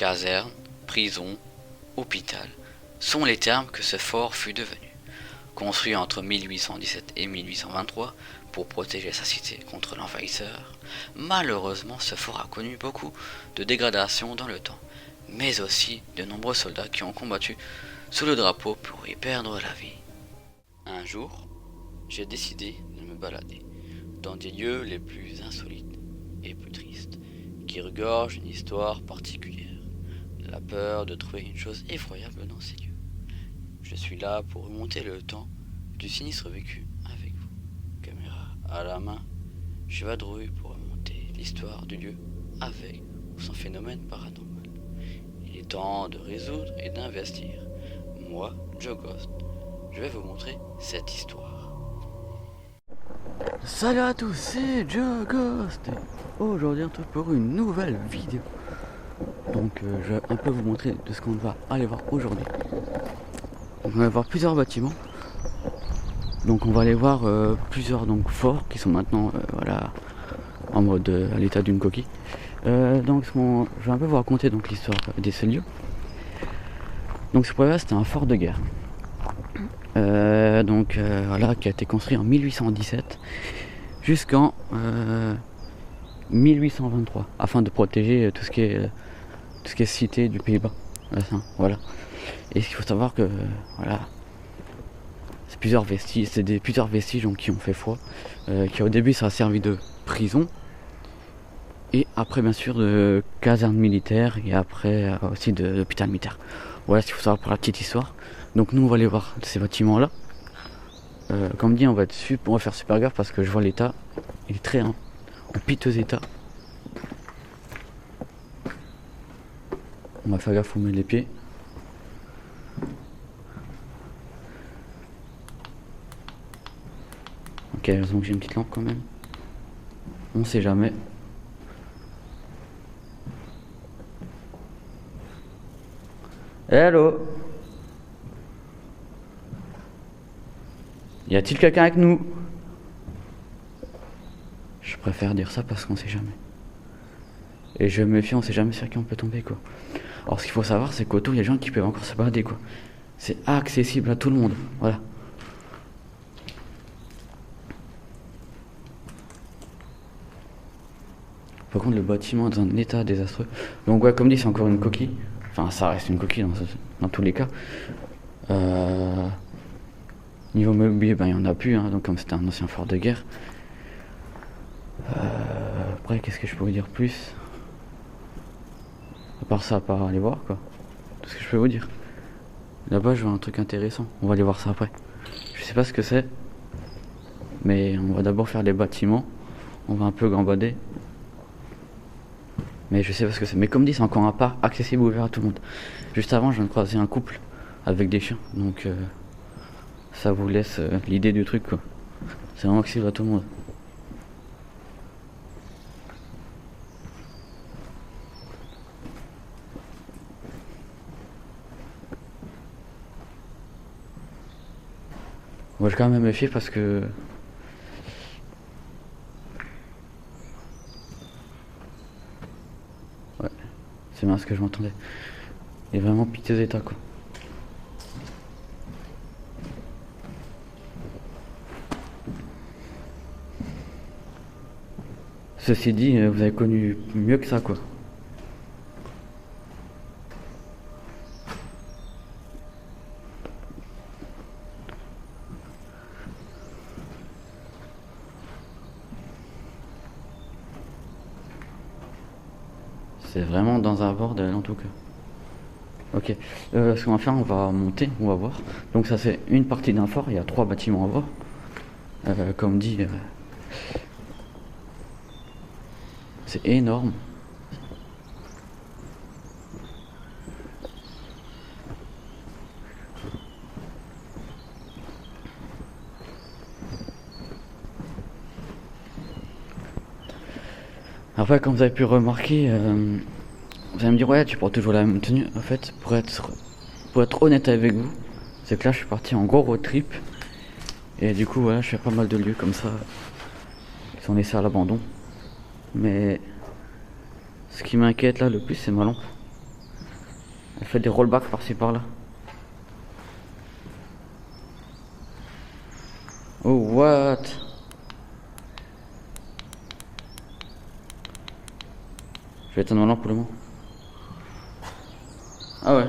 Caserne, prison, hôpital sont les termes que ce fort fut devenu. Construit entre 1817 et 1823 pour protéger sa cité contre l'envahisseur, malheureusement ce fort a connu beaucoup de dégradations dans le temps, mais aussi de nombreux soldats qui ont combattu sous le drapeau pour y perdre la vie. Un jour, j'ai décidé de me balader dans des lieux les plus insolites et plus tristes, qui regorgent une histoire particulière, la peur de trouver une chose effroyable dans ces lieux. Je suis là pour remonter le temps du sinistre vécu avec vous. Caméra à la main, je vadrouille pour remonter l'histoire du lieu avec ou sans phénomène paranormal. Il est temps de résoudre et d'investir. Moi, Joe Ghost, je vais vous montrer cette histoire. Salut à tous, c'est Joe Ghost. Aujourd'hui on se retrouve pour une nouvelle vidéo. Donc je vais un peu vous montrer de ce qu'on va aller voir aujourd'hui. Donc, on va voir plusieurs bâtiments. Donc on va aller voir plusieurs forts qui sont maintenant voilà, en mode à l'état d'une coquille. Donc je vais un peu vous raconter donc l'histoire de ces lieux. Donc ce point-là c'était un fort de guerre. Voilà, qui a été construit en 1817 jusqu'en 1823 afin de protéger tout ce qui est cité du Pays-Bas. Voilà. Et il faut savoir que voilà, c'est plusieurs vestiges donc, qui ont fait foi, qui au début ça a servi de prison et après bien sûr de caserne militaire et après aussi d'hôpital militaire. Voilà ce qu'il faut savoir pour la petite histoire. Donc nous on va aller voir ces bâtiments là. Comme dit on va faire super gaffe parce que je vois l'état, il est très en piteux état. On va faire gaffe où on met les pieds. Ok, heureusement que j'ai une petite lampe quand même. On sait jamais. Hello. Y a-t-il quelqu'un avec nous? Je préfère dire ça parce qu'on sait jamais. Et je me méfie, on sait jamais sur qui on peut tomber quoi. Alors ce qu'il faut savoir c'est qu'autour il y a des gens qui peuvent encore se balader quoi. C'est accessible à tout le monde. Voilà. Par contre le bâtiment est dans un état désastreux. Donc ouais comme dit c'est encore une coquille. Enfin ça reste une coquille dans tous les cas. Niveau mobilier ben il n'y en a plus hein, donc comme c'était un ancien fort de guerre. Après qu'est-ce que je pourrais dire plus? À part ça, à part aller voir quoi. Tout ce que je peux vous dire. Là-bas je vois un truc intéressant. On va aller voir ça après. Je sais pas ce que c'est. Mais on va d'abord faire les bâtiments. On va un peu gambader. Mais je sais pas ce que c'est. Mais comme dit c'est encore un parc accessible ouvert à tout le monde. Juste avant je viens de croiser un couple avec des chiens. Donc ça vous laisse l'idée du truc quoi. C'est vraiment accessible à tout le monde. Moi je vais quand même me méfier parce que ouais, c'est bien ce que je m'entendais. Il est vraiment piteux état quoi. Ceci dit, vous avez connu mieux que ça quoi. C'est vraiment dans un bordel en tout cas. Ok, ce qu'on va faire, on va monter, on va voir. Donc ça c'est une partie d'un fort, il y a 3 bâtiments à voir. Comme dit, c'est énorme. Après, comme vous avez pu remarquer, vous allez me dire ouais tu portes toujours la même tenue. En fait pour être honnête avec vous, c'est que là je suis parti en gros road trip. Et du coup voilà je fais pas mal de lieux comme ça qui sont laissés à l'abandon. Mais ce qui m'inquiète là le plus c'est ma lampe. Elle fait des rollbacks par-ci par-là. Oh what? Je vais éteindre ma lampe pour le moment. Ah ouais.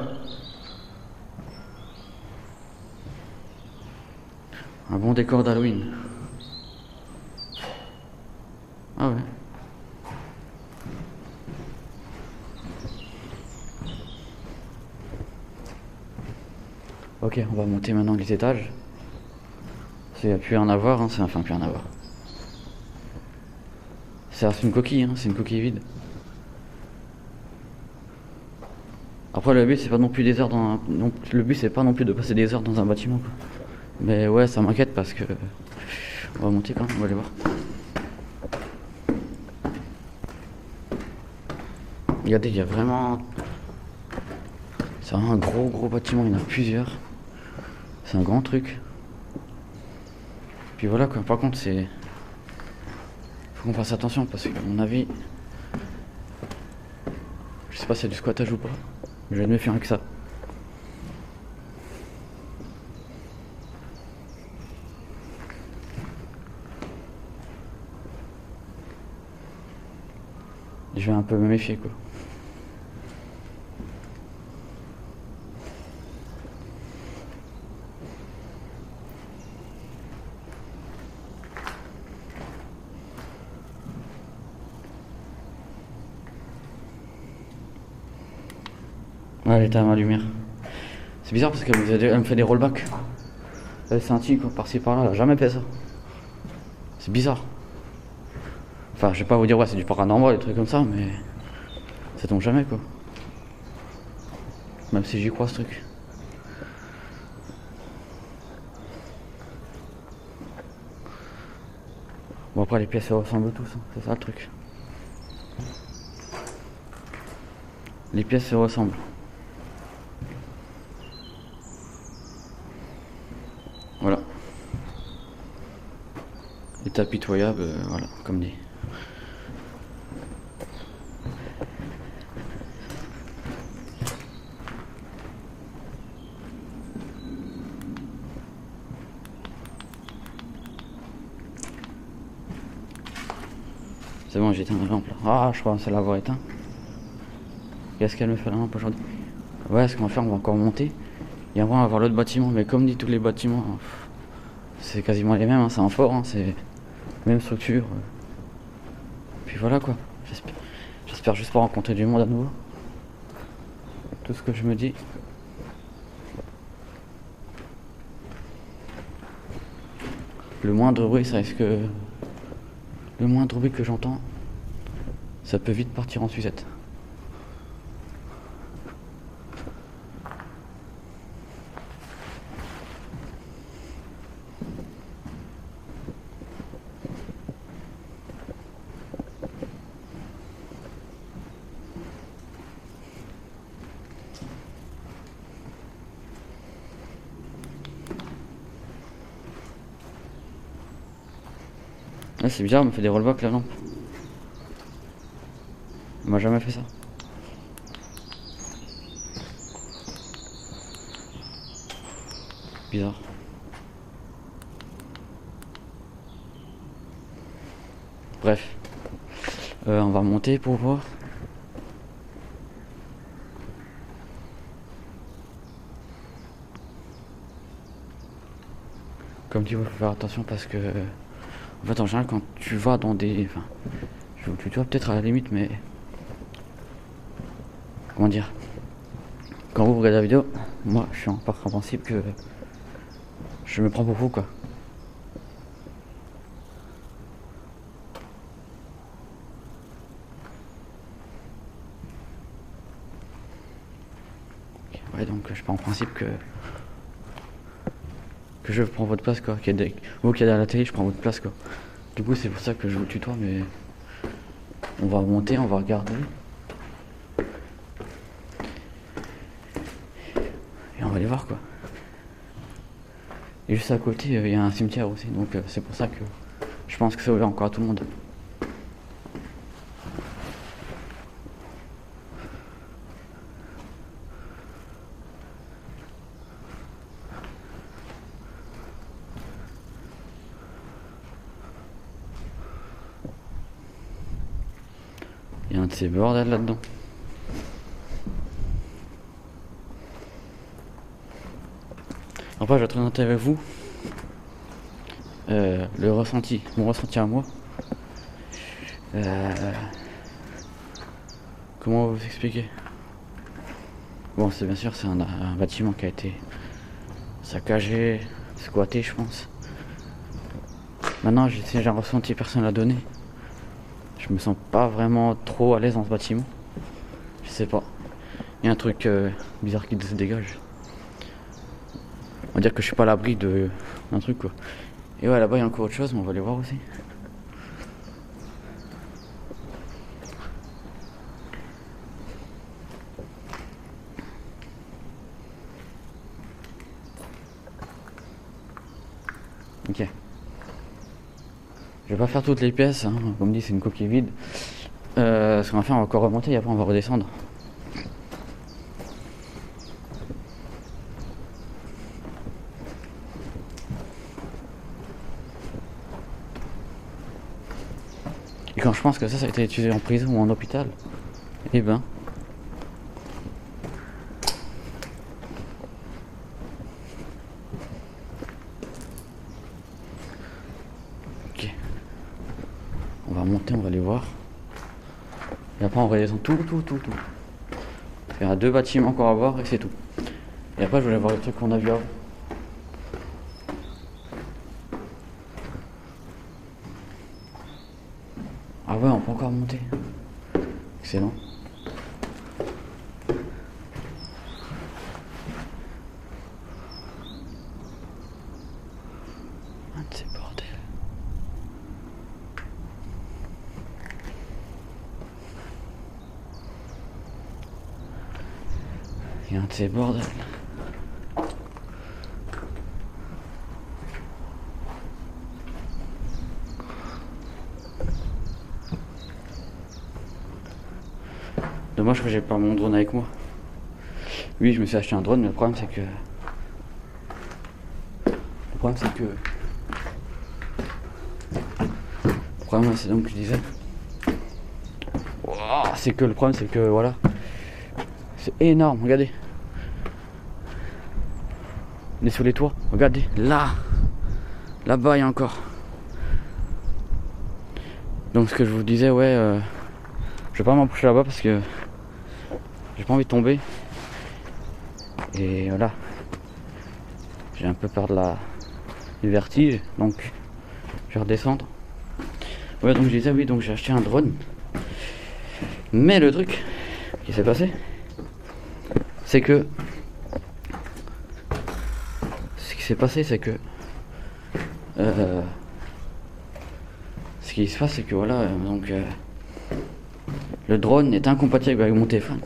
Un bon décor d'Halloween. Ah ouais. Ok, on va monter maintenant les étages. Il n'y a plus rien à voir, hein, enfin plus rien à voir. C'est une coquille, hein, c'est une coquille vide. Après le but c'est pas non plus des heures dans le but c'est pas non plus de passer des heures dans un bâtiment quoi. Mais ouais ça m'inquiète parce que on va monter quand même, on va aller voir. Regardez, il y a vraiment. C'est un gros bâtiment, il y en a plusieurs. C'est un grand truc. Puis voilà quoi, par contre c'est. Faut qu'on fasse attention parce que à mon avis. Je sais pas si c'est du squattage ou pas. Mais je vais me méfier avec ça. Je vais un peu me méfier quoi. Ouais, elle était à ma lumière. C'est bizarre parce qu'elle me fait des rollbacks. Elle c'est un tic par-ci par-là, elle a jamais fait ça. C'est bizarre. Enfin, je vais pas vous dire ouais c'est du paranormal, des trucs comme ça, mais ça tombe jamais quoi. Même si j'y crois ce truc. Bon après les pièces se ressemblent tous, hein. C'est ça le truc. Les pièces se ressemblent. Voilà. est impitoyable, voilà, comme dit. C'est bon, j'ai éteint la lampe là. Ah, je crois celle l'avoir éteint. Qu'est-ce qu'elle me fait la lampe aujourd'hui? Ouais, ce qu'on va faire, on va encore monter. Et après, on va voir l'autre bâtiment. Mais comme dit tous les bâtiments, c'est quasiment les mêmes. Hein. C'est un fort, hein. C'est même structure. Puis voilà quoi. J'espère juste pas rencontrer du monde à nouveau. Tout ce que je me dis. Le moindre bruit, ça risque. Le moindre bruit que j'entends, ça peut vite partir en sucette. Là c'est bizarre, elle me fait des rollbacks la lampe. Elle m'a jamais fait ça. Bizarre. Bref. On va monter pour voir. Comme tu veux faire attention parce que en fait en général quand tu vas dans des. Enfin. Tu dois peut-être à la limite mais. Comment dire? Quand vous regardez la vidéo, moi je suis en principe que je me prends pour fou quoi. Ouais donc je pars en principe que je prends votre place quoi. Vous qui êtes à la télé, je prends votre place quoi. Du coup c'est pour ça que je vous tutoie mais on va monter, on va regarder. Et on va aller voir quoi. Et juste à côté il y a un cimetière aussi donc c'est pour ça que je pense que c'est ouvert encore à tout le monde. de ces bordels là-dedans. Après, je vais être honnête avec vous. Mon ressenti à moi. Comment vous expliquer? Bon, c'est bien sûr, c'est un bâtiment qui a été saccagé, squatté, je pense. Maintenant, si j'ai un ressenti personnel à donner, je me sens pas vraiment trop à l'aise dans ce bâtiment. Je sais pas. Il y a un truc bizarre qui se dégage. On va dire que je suis pas à l'abri d'un truc quoi. Et ouais, là-bas il y a encore autre chose, mais on va aller voir aussi. Ok. Je vais pas faire toutes les pièces, hein. Comme dit, c'est une coquille vide. Ce qu'on va faire, on va encore remonter et après on va redescendre. Et quand je pense que ça a été utilisé en prison ou en hôpital, eh ben. Ok. On va monter, on va aller voir. Et après on redescend tout. Il y a 2 bâtiments encore à voir et c'est tout. Et après je voulais voir les trucs qu'on a vu avant. Ah ouais, on peut encore monter. Excellent. Un de ces bordels. Il y a un de ces bordels. Dommage que j'ai pas mon drone avec moi. Oui, je me suis acheté un drone, mais le problème c'est que... Le problème c'est donc que je disais... Wow, c'est que le problème c'est que voilà... C'est énorme, regardez. On est sur les toits, regardez, là. Là-bas il y a encore. Donc ce que je vous disais, ouais... Je vais pas m'approcher là-bas parce que... J'ai pas envie de tomber. Et voilà. J'ai un peu peur du vertige, donc je vais redescendre. Ouais, donc je disais oui, donc j'ai acheté un drone. Mais le truc qui s'est passé, c'est que ce qui s'est passé, c'est que ce qui se passe, c'est que voilà, donc le drone est incompatible avec mon téléphone.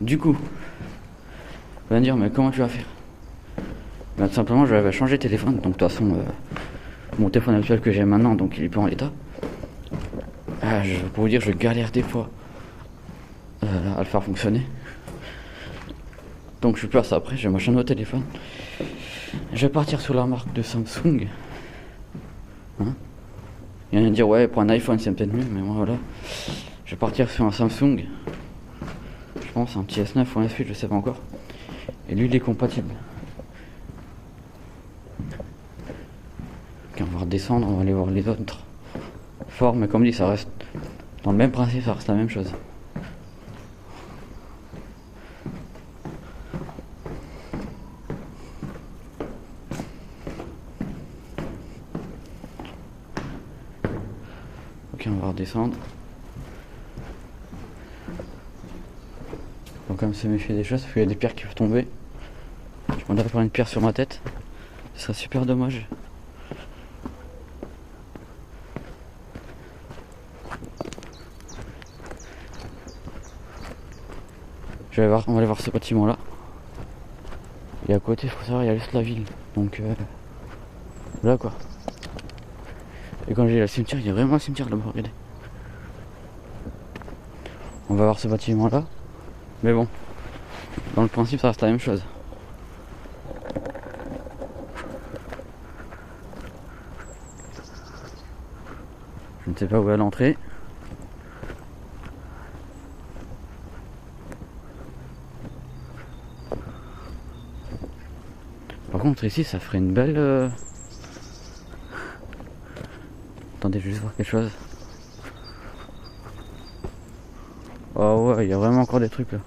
Du coup, on va me dire, mais comment tu vas faire? Ben, tout simplement, je vais changer de téléphone. Donc, de toute façon, mon téléphone actuel que j'ai maintenant, donc il est pas en l'état. Pour vous dire, je galère des fois à le faire fonctionner. Donc, je vais faire ça après. Je vais m'acheter un autre téléphone. Je vais partir sur la marque de Samsung. Hein? Il y en a qui dire, ouais, pour un iPhone, c'est peut-être mieux, mais moi, voilà. Je vais partir sur un Samsung. Je pense un petit S9 ou un S8, je sais pas encore. Et lui il est compatible. Ok, on va redescendre, on va aller voir les autres forts, mais comme dit, ça reste dans le même principe, ça reste la même chose. Ok, on va redescendre. Faut quand même se méfier des choses parce qu'il y a des pierres qui peuvent tomber. Je m'en prendre une pierre sur ma tête. Ce serait super dommage. On va aller voir ce bâtiment là. Et à côté, il faut savoir, il y a juste la ville. Donc là quoi. Et quand j'ai le cimetière, il y a vraiment un cimetière là-bas, regardez. On va voir ce bâtiment là. Mais bon, dans le principe ça reste la même chose. Je ne sais pas où est l'entrée. Par contre ici ça ferait une belle... Attendez, je vais juste voir quelque chose. Oh ouais, il y a vraiment encore des trucs là.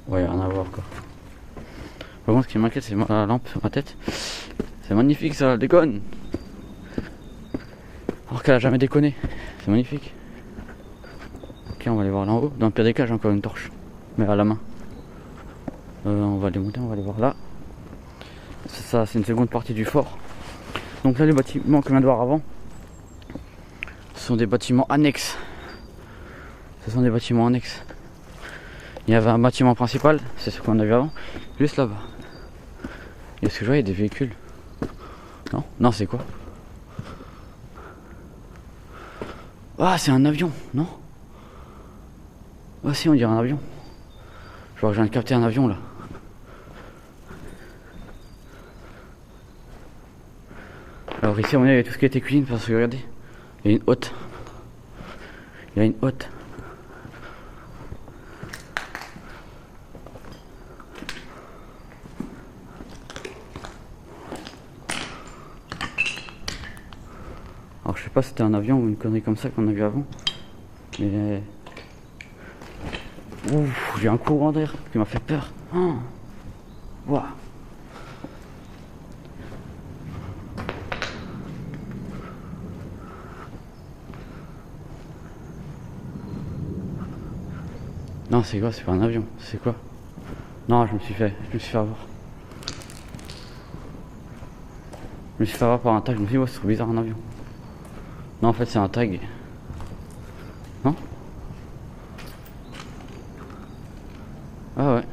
Ouais, il y a rien à voir quoi. Par contre, ce qui m'inquiète, c'est la lampe sur ma tête. C'est magnifique ça, elle déconne. Alors qu'elle a jamais déconné. C'est magnifique. Ok, on va aller voir là en haut. Dans le pire des cas, j'ai encore une torche. Mais à la main. On va aller monter, on va aller voir là. Ça, c'est une seconde partie du fort. Donc là, les bâtiments qu'on vient de voir avant, ce sont des bâtiments annexes. Ce sont des bâtiments annexes. Il y avait un bâtiment principal, c'est ce qu'on a vu avant, juste là-bas. Et est-ce que je vois, il y a des véhicules? Non? Non, c'est quoi? Ah, c'est un avion, non? Ah si, on dirait un avion. Je vois que je viens de capter un avion là. Alors ici, on a tout ce qui était cuisine, parce que regardez, il y a une hotte. Il y a une hotte. Alors je sais pas si c'était un avion ou une connerie comme ça qu'on a vu avant. Mais... Ouf, j'ai un courant d'air qui m'a fait peur. Oh. Wow. Non, c'est quoi? C'est pas un avion, c'est quoi? Non, je me suis fait avoir. Je me suis fait avoir par un tag, je me suis dit, ouais, c'est trop bizarre un avion. Non, en fait, c'est un tag. Non? Ah ouais.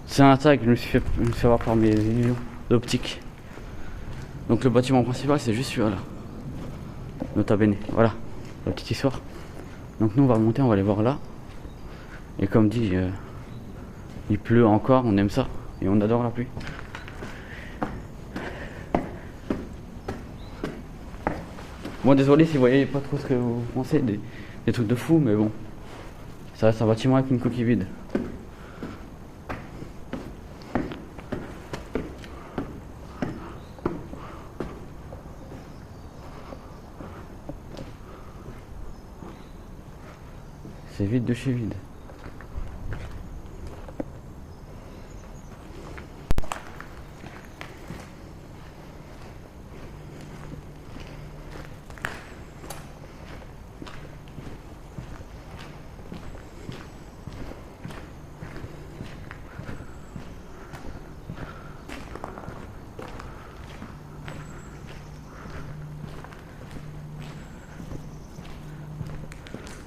C'est un tag, je me suis fait avoir par mes illusions d'optique. Donc le bâtiment principal, c'est juste celui-là. Nota bene. Voilà, la petite histoire. Donc nous, on va monter, on va aller voir là. Et comme dit, il pleut encore, on aime ça. Et on adore la pluie. Bon, désolé si vous voyez pas trop ce que vous pensez, des trucs de fou, mais bon. Ça reste un bâtiment avec une coquille vide. C'est vide de chez vide.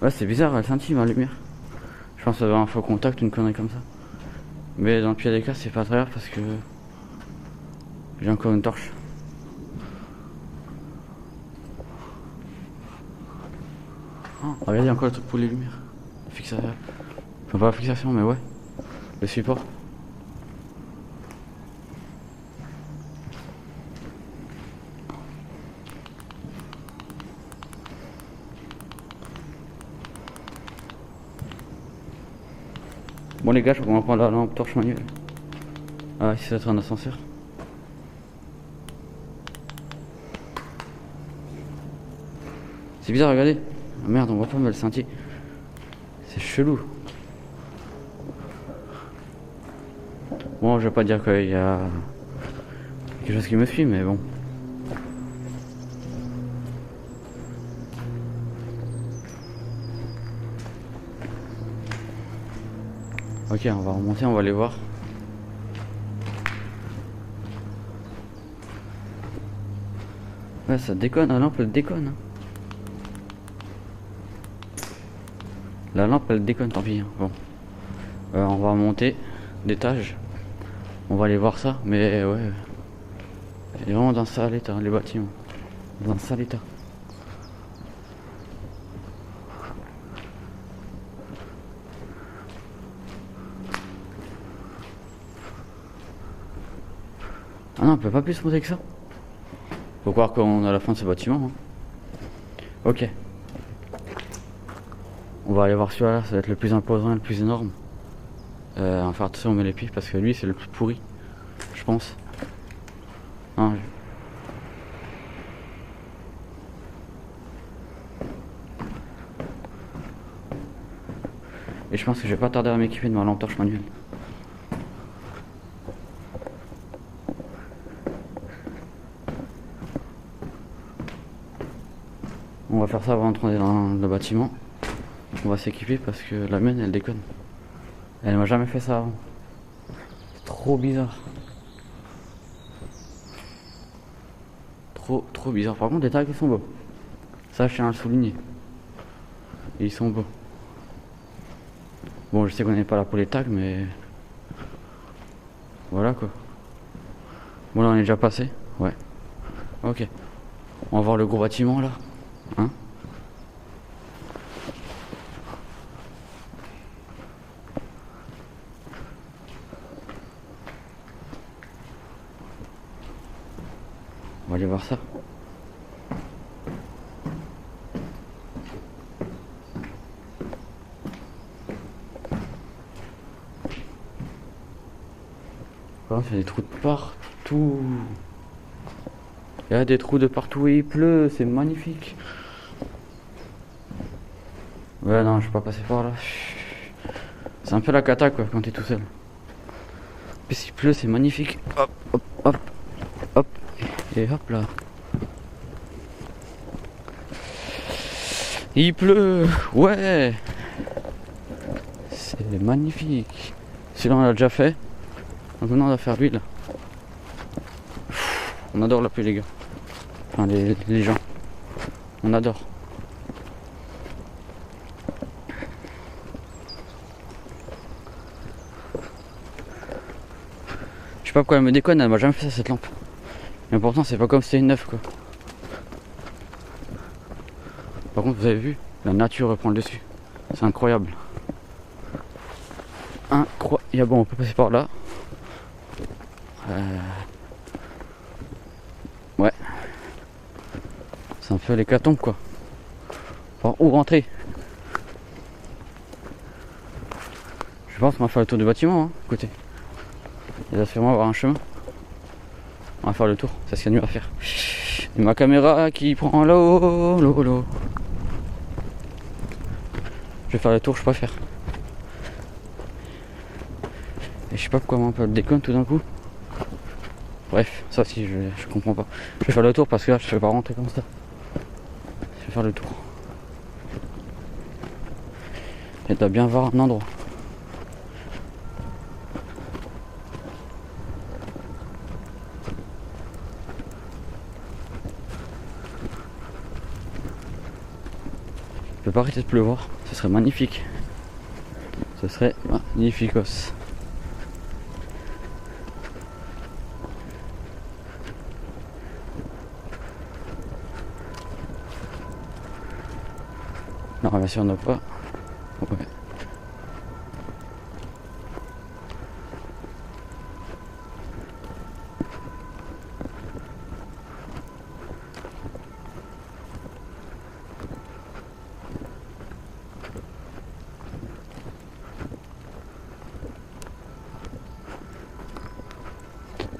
Ouais, c'est bizarre, elle scintille ma lumière. Je pense que ça doit avoir un faux contact, une connerie comme ça. Mais dans le pire des cas, c'est pas très grave parce que j'ai encore une torche. Oh, regardez encore le truc pour les lumières. Fixation. Enfin, pas la fixation, mais ouais. Le support. Bon les gars, je crois qu'on va prendre la lampe torche manuelle. Ah ici ça doit être un ascenseur. C'est bizarre, regardez. Ah, merde, on voit pas mais le sentier. C'est chelou. Bon, je vais pas dire qu'il y a quelque chose qui me suit, mais bon. Ok, on va remonter, on va aller voir. Ouais, ça déconne, la lampe elle déconne. Hein. La lampe elle déconne, tant pis. Hein. Bon. On va monter d'étage. On va aller voir ça, mais ouais. Il est vraiment dans un sale état, les bâtiments. Dans un sale état. Ah non, on peut pas plus monter que ça. Faut croire qu'on est à la fin de ce bâtiment. Hein. Ok. On va aller voir celui-là, ça va être le plus imposant et le plus énorme. On va faire attention, on met les pieds parce que lui c'est le plus pourri, je pense. Hein, Et je pense que je vais pas tarder à m'équiper de ma lampe torche manuelle. On va faire ça avant d'entrer dans le bâtiment. On va s'équiper parce que la mienne elle déconne. Elle m'a jamais fait ça avant. C'est trop bizarre. Trop bizarre. Par contre les tags ils sont beaux. Ça je tiens à le souligner. Et ils sont beaux. Bon je sais qu'on n'est pas là pour les tags mais... Voilà quoi. Bon là on est déjà passé. Ouais. Ok. On va voir le gros bâtiment là. Hein? On va aller voir ça. Il y a des trous de partout. Il y a des trous de partout et il pleut, c'est magnifique. Ouais non, je vais pas passer par là. C'est un peu la cata quoi quand t'es tout seul. Puis s'il pleut, c'est magnifique. Hop, hop, hop, hop. Et hop là. Il pleut, ouais. C'est magnifique. Celui-là on l'a déjà fait. Donc maintenant on va faire lui là. On adore la pluie les gars. Enfin les gens. On adore. Je sais pas pourquoi elle me déconne, elle m'a jamais fait ça cette lampe. Mais pourtant c'est pas comme si c'était une neuve quoi. Par contre vous avez vu, la nature reprend le dessus. C'est incroyable. Incroyable. Bon on peut passer par là. Ouais. C'est un peu l'hécatombe quoi. Par où rentrer? Je pense qu'on va faire le tour du bâtiment, hein, côté. Il va sûrement avoir un chemin. On va faire le tour, c'est ce qu'il y a de mieux à faire. Et ma caméra qui prend l'eau. Je vais faire le tour, je préfère. Et je sais pas pourquoi on peut le déconne tout d'un coup. Bref, ça aussi je comprends pas. Je vais faire le tour parce que là je vais pas rentrer comme ça. Je vais faire le tour. Et t'as bien voir un endroit. Il peut pas arrêter de pleuvoir, ce serait magnifique. Ce serait magnificos. Non, bien sûr, on n'a pas. Ouais.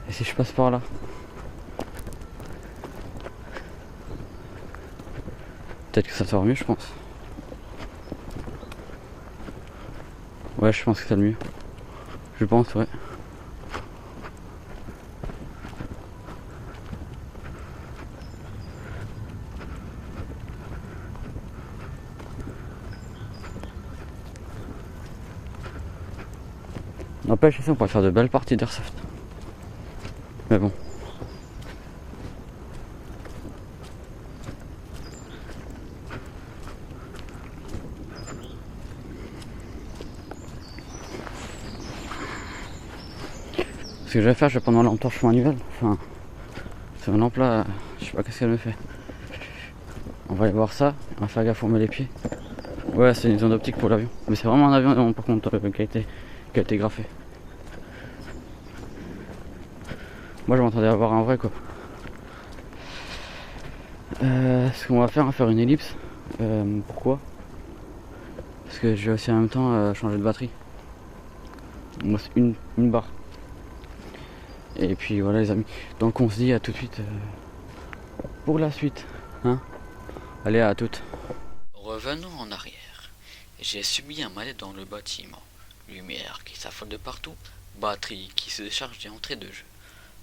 Et si je passe par là? Peut-être que ça sera mieux, je pense. Ouais, je pense que c'est le mieux. Je pense, ouais. N'empêche, ici on pourrait faire de belles parties d'airsoft. Mais bon. Ce que je vais faire, je vais prendre ma lampe torche manuelle. Enfin, c'est une lampe là, je sais pas qu'est-ce qu'elle me fait. On va aller voir ça, on va faire gaffe, on met les pieds. Ouais, c'est une zone optique pour l'avion. Mais c'est vraiment un avion par contre qui a été graffé. Moi je m'entendais avoir un vrai quoi. Ce qu'on va faire, on va faire une ellipse. Pourquoi? Parce que je vais aussi en même temps changer de batterie. Moi c'est une barre. Et puis voilà les amis. Donc on se dit à tout de suite pour la suite. Hein, allez, à toutes. Revenons en arrière. J'ai subi un malaise dans le bâtiment. Lumière qui s'affole de partout, batterie qui se décharge d'entrée de jeu.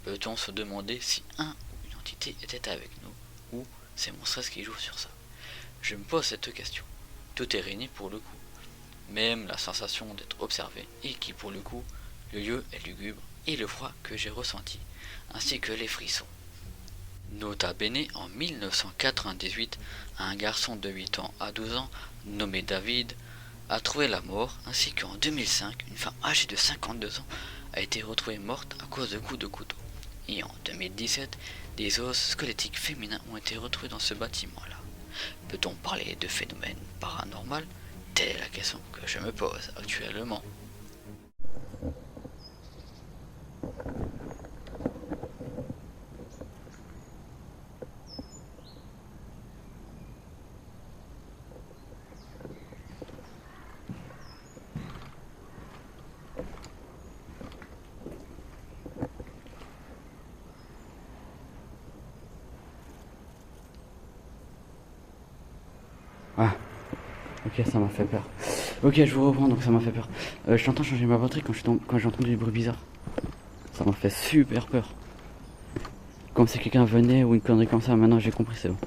Peut-on se demander si un ou une entité était avec nous, ou c'est mon stress qui joue sur ça? Je me pose cette question. Tout est réuni pour le coup. Même la sensation d'être observé, et qui pour le coup, le lieu est lugubre, et le froid que j'ai ressenti, ainsi que les frissons. Nota bene, en 1998, un garçon de 8 ans à 12 ans, nommé David, a trouvé la mort, ainsi qu'en 2005, une femme âgée de 52 ans a été retrouvée morte à cause de coups de couteau. Et en 2017, des os squelettiques féminins ont été retrouvés dans ce bâtiment-là. Peut-on parler de phénomène paranormal? Telle est la question que je me pose actuellement. Ah, ok, ça m'a fait peur. Ok, je vous reprends, donc ça m'a fait peur. Je t'entends changer ma batterie quand j'ai entendu des bruits bizarres. Ça m'a fait super peur. Comme si quelqu'un venait ou une connerie comme ça. Maintenant j'ai compris, c'est bon.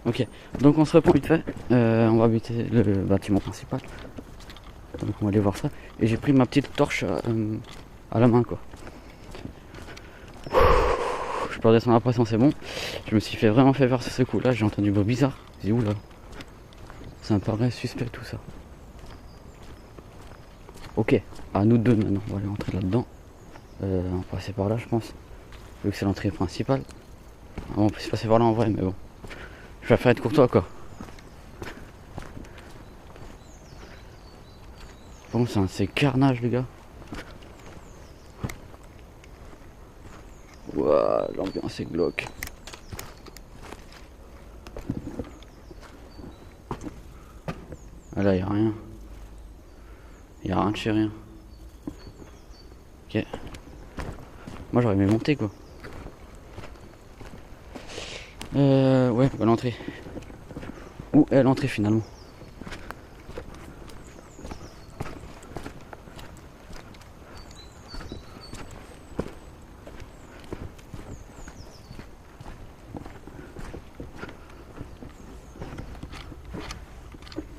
Ok, donc on se reprend vite fait. On va habiter le bâtiment principal. Donc on va aller voir ça. Et j'ai pris ma petite torche à la main, quoi. Je peux redescendre la pression, c'est bon. Je me suis vraiment fait peur sur ce coup là. J'ai entendu des bruits bizarres. J'ai dit oula. Ça me paraît suspect tout ça. Ok, à nous deux maintenant. On va aller rentrer là-dedans. On va passer par là, je pense. Vu que c'est l'entrée principale. On peut se passer par là en vrai, mais bon. Je vais faire être courtois, quoi. Bon, c'est carnage, les gars. Ouah, l'ambiance est glauque. Ah là, y'a rien. Y'a rien de chez rien. Ok. Moi, j'aurais aimé monter, quoi. Ouais, à l'entrée. Où est l'entrée finalement?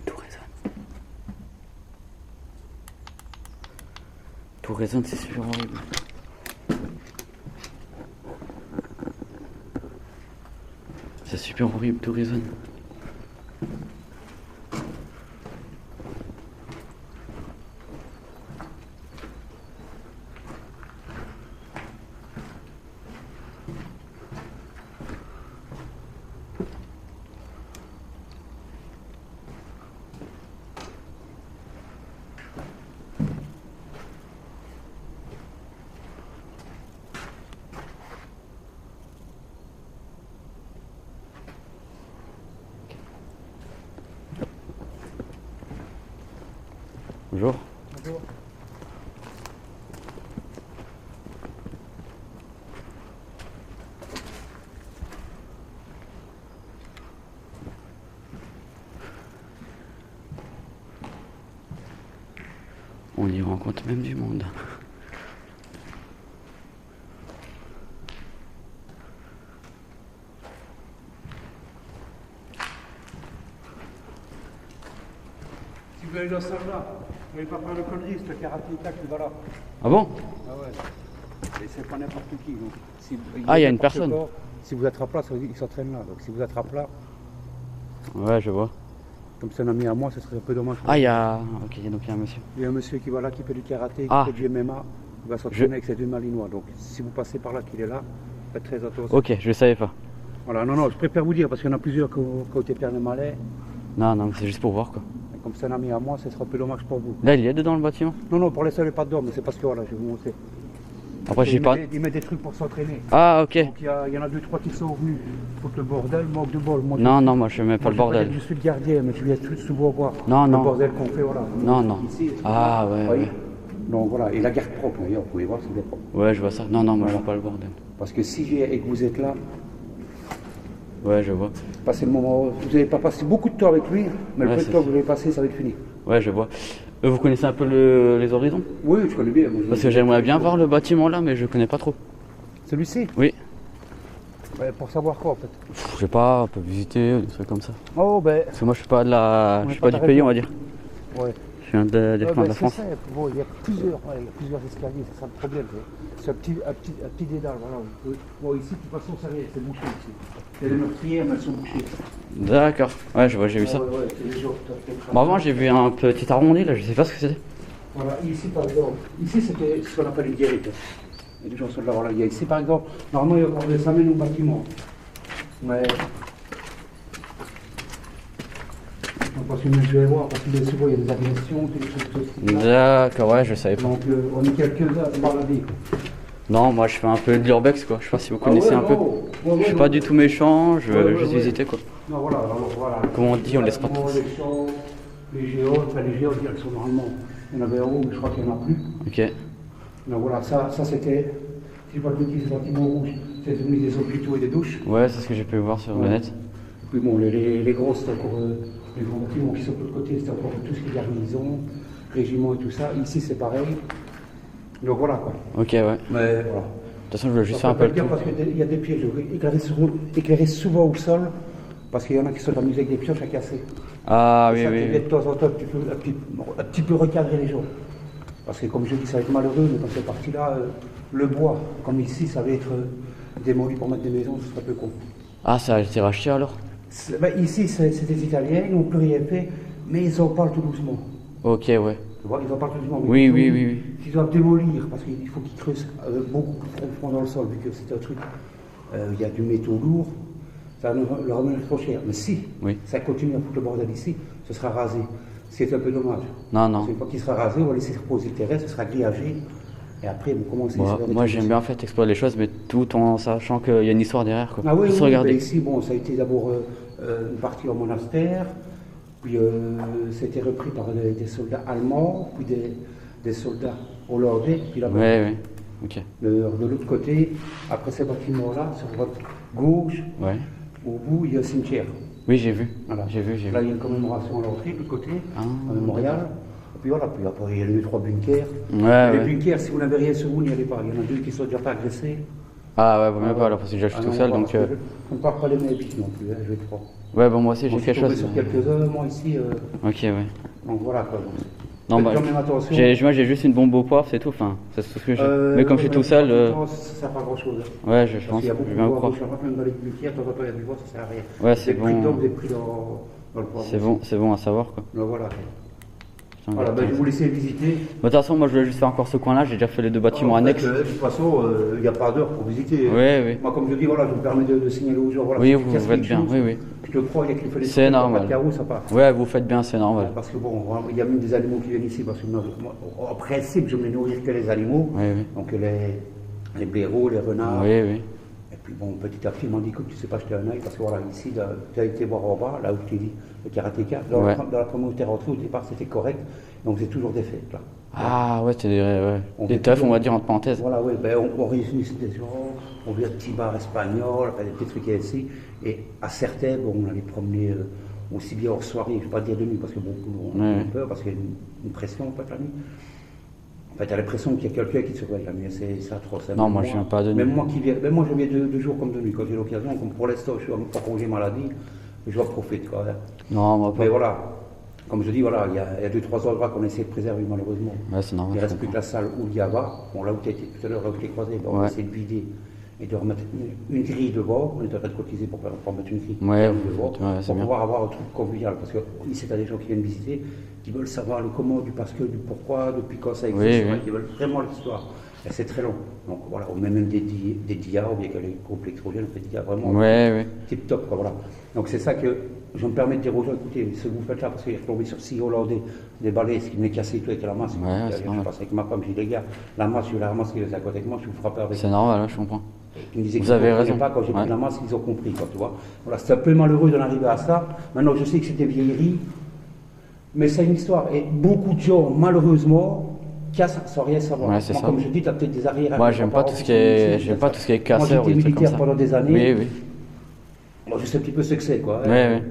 Tout résonne. Tout résonne, c'est super horrible. C'est super horrible, tout résonne. Bonjour. Bonjour. On y rencontre même du monde. Si vous allez dans ce salle-là, vous n'allez pas prendre le colleriste, le karatéka qui va là. Ah bon? Ah ouais. Et c'est pas n'importe qui. Donc, si, Ah, il y a une personne. Corps, si vous attrapez là, il s'entraîne là. Donc si vous attrapez là, Ouais, je vois. comme c'est un ami à moi, ce serait un peu dommage. Ah, il y a... Ok, donc il y a un monsieur. Il y a un monsieur qui va là, qui fait du karaté, qui Ah. fait du MMA, il va s'entraîner avec ses deux malinois. Donc si vous passez par là qu'il est là, faites très attention. Ok, je savais pas. Voilà, non, je préfère vous dire, parce qu'il y en a plusieurs qui ont été perdus malais. Non, non, c'est juste pour voir, quoi. Et comme c'est un ami à moi, ce sera un peu dommage pour vous. Là, il est dedans le bâtiment? Non, pour l'instant, il n'est pas dedans, mais c'est parce que voilà, je vais vous montrer. Après, j'ai pas. Ils mettent des trucs pour s'entraîner. Ah, ok. Donc il y en a 2-3 qui sont venus. Foutre le bordel, manque de bol. Moi, Non, moi je mets pas le bordel. Je suis le gardien, mais je viens souvent voir Non, le non. bordel qu'on fait, voilà. Non. Ici, Ah, vous ouais, voyez. ouais. Donc voilà, et la garde propre, d'ailleurs, vous pouvez voir, c'est bien propre. Ouais, je vois ça. Non, moi je Voilà. fais pas le bordel. Parce que si j'ai et que vous êtes là, Ouais, je vois. passez le moment, vous n'allez pas passer beaucoup de temps avec lui, mais le Ouais, peu de c'est temps ça. que vous allez passer, ça va être fini. Ouais, je vois. Vous connaissez un peu les horizons? Oui, je connais bien. Parce que j'aimerais bien voir le bâtiment là, mais je connais pas trop. Celui-ci? Oui. Ouais, pour savoir quoi en fait? Je sais pas, on peut visiter, des trucs comme ça. Oh ben. Parce que moi je suis pas de la. Je suis pas du pays, on va dire. Ouais. Je viens des coins de la C'est France. simple. Bon, il y a plusieurs escaliers, c'est ça le problème. C'est un petit dédale, voilà. Bon, ici, de toute façon, ça y est, c'est bouché ici. Il y a les meurtrières, mais elles sont bouchées. D'accord. Ouais, je vois, j'ai vu ça. Ouais, c'est les jours tout à fait. Bon, avant j'ai vu un petit arrondi là, je sais pas ce que c'était. Voilà, ici par exemple, ici c'était ce qu'on appelle une guérite. Et les gens sont là, voilà. Il y a ici par exemple, normalement, ça mène au bâtiment. Mais. Parce que je vais voir, parce que souvent il y a des agressions, des trucs. D'accord, ouais, je savais pas. Donc on est quelques-uns à se balader. Non, moi je fais un peu de l'urbex quoi. Je sais pas si vous connaissez un peu. Je suis pas du tout méchant, je veux juste visiter quoi. Non, voilà, alors voilà. Comme on dit, on laisse pas trop. Les champs, les géodes, enfin les géodes, elles sont normalement. Il y en avait en haut, mais je crois qu'il n'y en a plus. Ok. Donc voilà, ça c'était. Si je ne dis pas de bêtises, ce bâtiment rouge, c'est devenu des hôpitaux et des douches. Ouais, c'est ce que j'ai pu voir sur le net. Puis bon, les grosses, c'est encore. Les grands bâtiments qui sont de l'autre côté, c'est encore tout ce qui est garnison, régiment et tout ça. Ici, c'est pareil. Donc voilà quoi. Ok, ouais. Mais voilà. De toute façon, je veux juste faire un peu le tour. Parce qu'il y a des pièges éclairés souvent au sol, parce qu'il y en a qui sont amusés avec des pioches à casser. Ah Et oui, ça, oui. de temps en temps, un petit peu recadrer les gens. Parce que comme je dis, ça va être malheureux, mais quand c'est parti là, le bois, comme ici, ça va être démoli pour mettre des maisons, ce serait un peu con. Ah, ça a été racheté alors? Ici, c'est des Italiens, ils n'ont plus rien fait, mais ils en parlent tout doucement. Ok, ouais. Tu vois, ils en parlent tout doucement. Mais Oui. ils doivent démolir, parce qu'il faut qu'ils creusent beaucoup plus profond dans le sol, vu que c'est un truc, il y a du métaux lourd, ça va leur revenir trop cher. Mais si ça continue à foutre le bordel ici, ce sera rasé. C'est un peu dommage. Non. Parce qu'une fois qu'il sera rasé, on va laisser reposer le terrain, ce sera grillagé, et après, on commence à Moi j'aime bien en fait explorer les choses, mais tout en sachant qu'il y a une histoire derrière quoi. Ah oui, Juste oui, regarder. ben ici, bon, ça a été d'abord une partie au monastère, puis c'était repris par des soldats allemands, puis des soldats hollandais, puis là-bas. Ouais, ok. De l'autre côté, après ces bâtiments-là, sur votre gauche, Ouais. au bout, il y a un cimetière. Oui, j'ai vu. Voilà. J'ai vu. Là, il y a une commémoration à l'entrée, de l'autre côté, Ah, un mémorial. Et puis voilà, puis après, il y a les 3 bunkers. Ouais, Les ouais. bunkers, si vous n'avez rien sur vous, n'y allez pas. Il y en a 2 qui sont déjà pas agressés. Ah ouais, vaut mieux pas alors parce que déjà je suis tout non, seul voilà, donc. parce que on ne parle pas les mêmes habits non plus, hein, je vais te croire. Ouais, bon, moi aussi j'ai On s'est quelque tombé chose. sur quelques-uns, moi ici. Ok, ouais. Donc voilà quoi. Non, Faites bah, quand même attention. moi j'ai juste une bombe au poivre, c'est tout. Enfin, c'est tout ce que j'ai. Mais comme je suis tout seul. Ça sert pas grand chose. Ouais, je Parce pense. qu'il y a Je beaucoup vais de bien bois, croire. je ne même dans les bunkers, de temps en temps il y a du bois, ça sert à rien. Ouais, c'est Des prix bon. d'homme, des prix dans le poivre. C'est bon à savoir quoi. Donc voilà. Putain, Voilà, ben, je vais vous laisser visiter. De toute façon, moi je voulais juste faire encore ce coin là, j'ai déjà fait les 2 bâtiments En fait, annexes. de toute façon, il n'y a pas d'heure pour visiter. Oui. Moi, comme je dis, voilà, je me permets de signaler aux gens. Voilà, Oui, si vous tu casses faites quelque bien, chose, oui. Je te crois, il y a qu'il fait des C'est trucs, normal. pas de carreau, ça passe. Ouais, vous faites bien, c'est normal. Parce que bon, il y a même des animaux qui viennent ici, parce que moi, en principe, je ne me nourrir que les animaux. Oui. Donc les blaireaux, les renards. Oui. Et puis bon, petit à petit, ils m'ont dit, écoute, tu ne sais pas jeter un œil, parce que voilà, ici, tu as été voir en bas, là où je t'ai dit, le karatéka. Dans la première où tu es rentré, au départ, c'était correct. Donc c'est toujours des fêtes, là. Ah ouais, c'est des fait teufs, toujours- on va dire entre parenthèses. Voilà, oui, ben, on réunit des gens, on vient de petits bars espagnols, enfin, des petits trucs ici. Et à certains, bon, on allait promener aussi bien hors soirée, je ne vais pas dire de nuit, parce que beaucoup on a peur, parce qu'il y a une pression en fait la nuit. En fait, tu as l'impression qu'il y a quelqu'un qui te surveille la nuit, c'est atroce. Hein. Non, Même moi je viens pas de nuit. Même moi qui viens, même moi je viens de jour comme de nuit, quand j'ai l'occasion, comme pour l'instant je suis en congé maladie, je profite quoi. Hein. Non, moi pas. Mais voilà, comme je dis, voilà, il y a 2-3 endroits qu'on essaie de préserver malheureusement. Ouais, c'est normal. Il ne je reste plus que comprends. la salle où il y va. Bon, là où tu étais tout à l'heure, là où tu es croisé, bon, on Ouais. essaie de vider et de remettre une grille devant. On est en train de cotiser pour mettre une grille Ouais, devant, ouais, c'est pour bien. pouvoir avoir un truc convivial. Parce que ici, tu as des gens qui viennent visiter, qui veulent savoir le comment, du parce que, du pourquoi, depuis quand ça existe, Oui. qui veulent vraiment l'histoire. Et c'est très long. Donc voilà, on met même des dias, ou bien qu'il y a les groupes électrogènes, on fait des dias vraiment Ouais. tip top, quoi, voilà. Donc c'est ça que je me permets de dire aux gens, écoutez, ce que vous faites là, parce qu'il est tombé sur 6 Hollandais, des balais, ce qui m'est cassé tout avec la masse. Ouais, c'est normal. Je passe avec ma femme, j'ai dit les gars, la masse, je vais la ramasser, les à côté avec moi, je vous frappe avec. C'est normal, je comprends. Ils me disaient Vous avez raison. pas, quand j'ai pris la masse, ils ont compris, quoi, tu vois. Voilà, c'est un peu malheureux d'en arriver à ça. Maintenant, je sais que c'était vieillerie, mais c'est une histoire. Et beaucoup de gens, malheureusement, cassent sans rien savoir. Ouais, c'est moi, ça. comme je dis, tu as peut-être des arrières. Moi, j'aime pas tout ce qui est casseur ou moi, des j'étais trucs comme militaire ça. pendant des années. Oui. Moi, je sais un petit peu ce que c'est, quoi. Oui.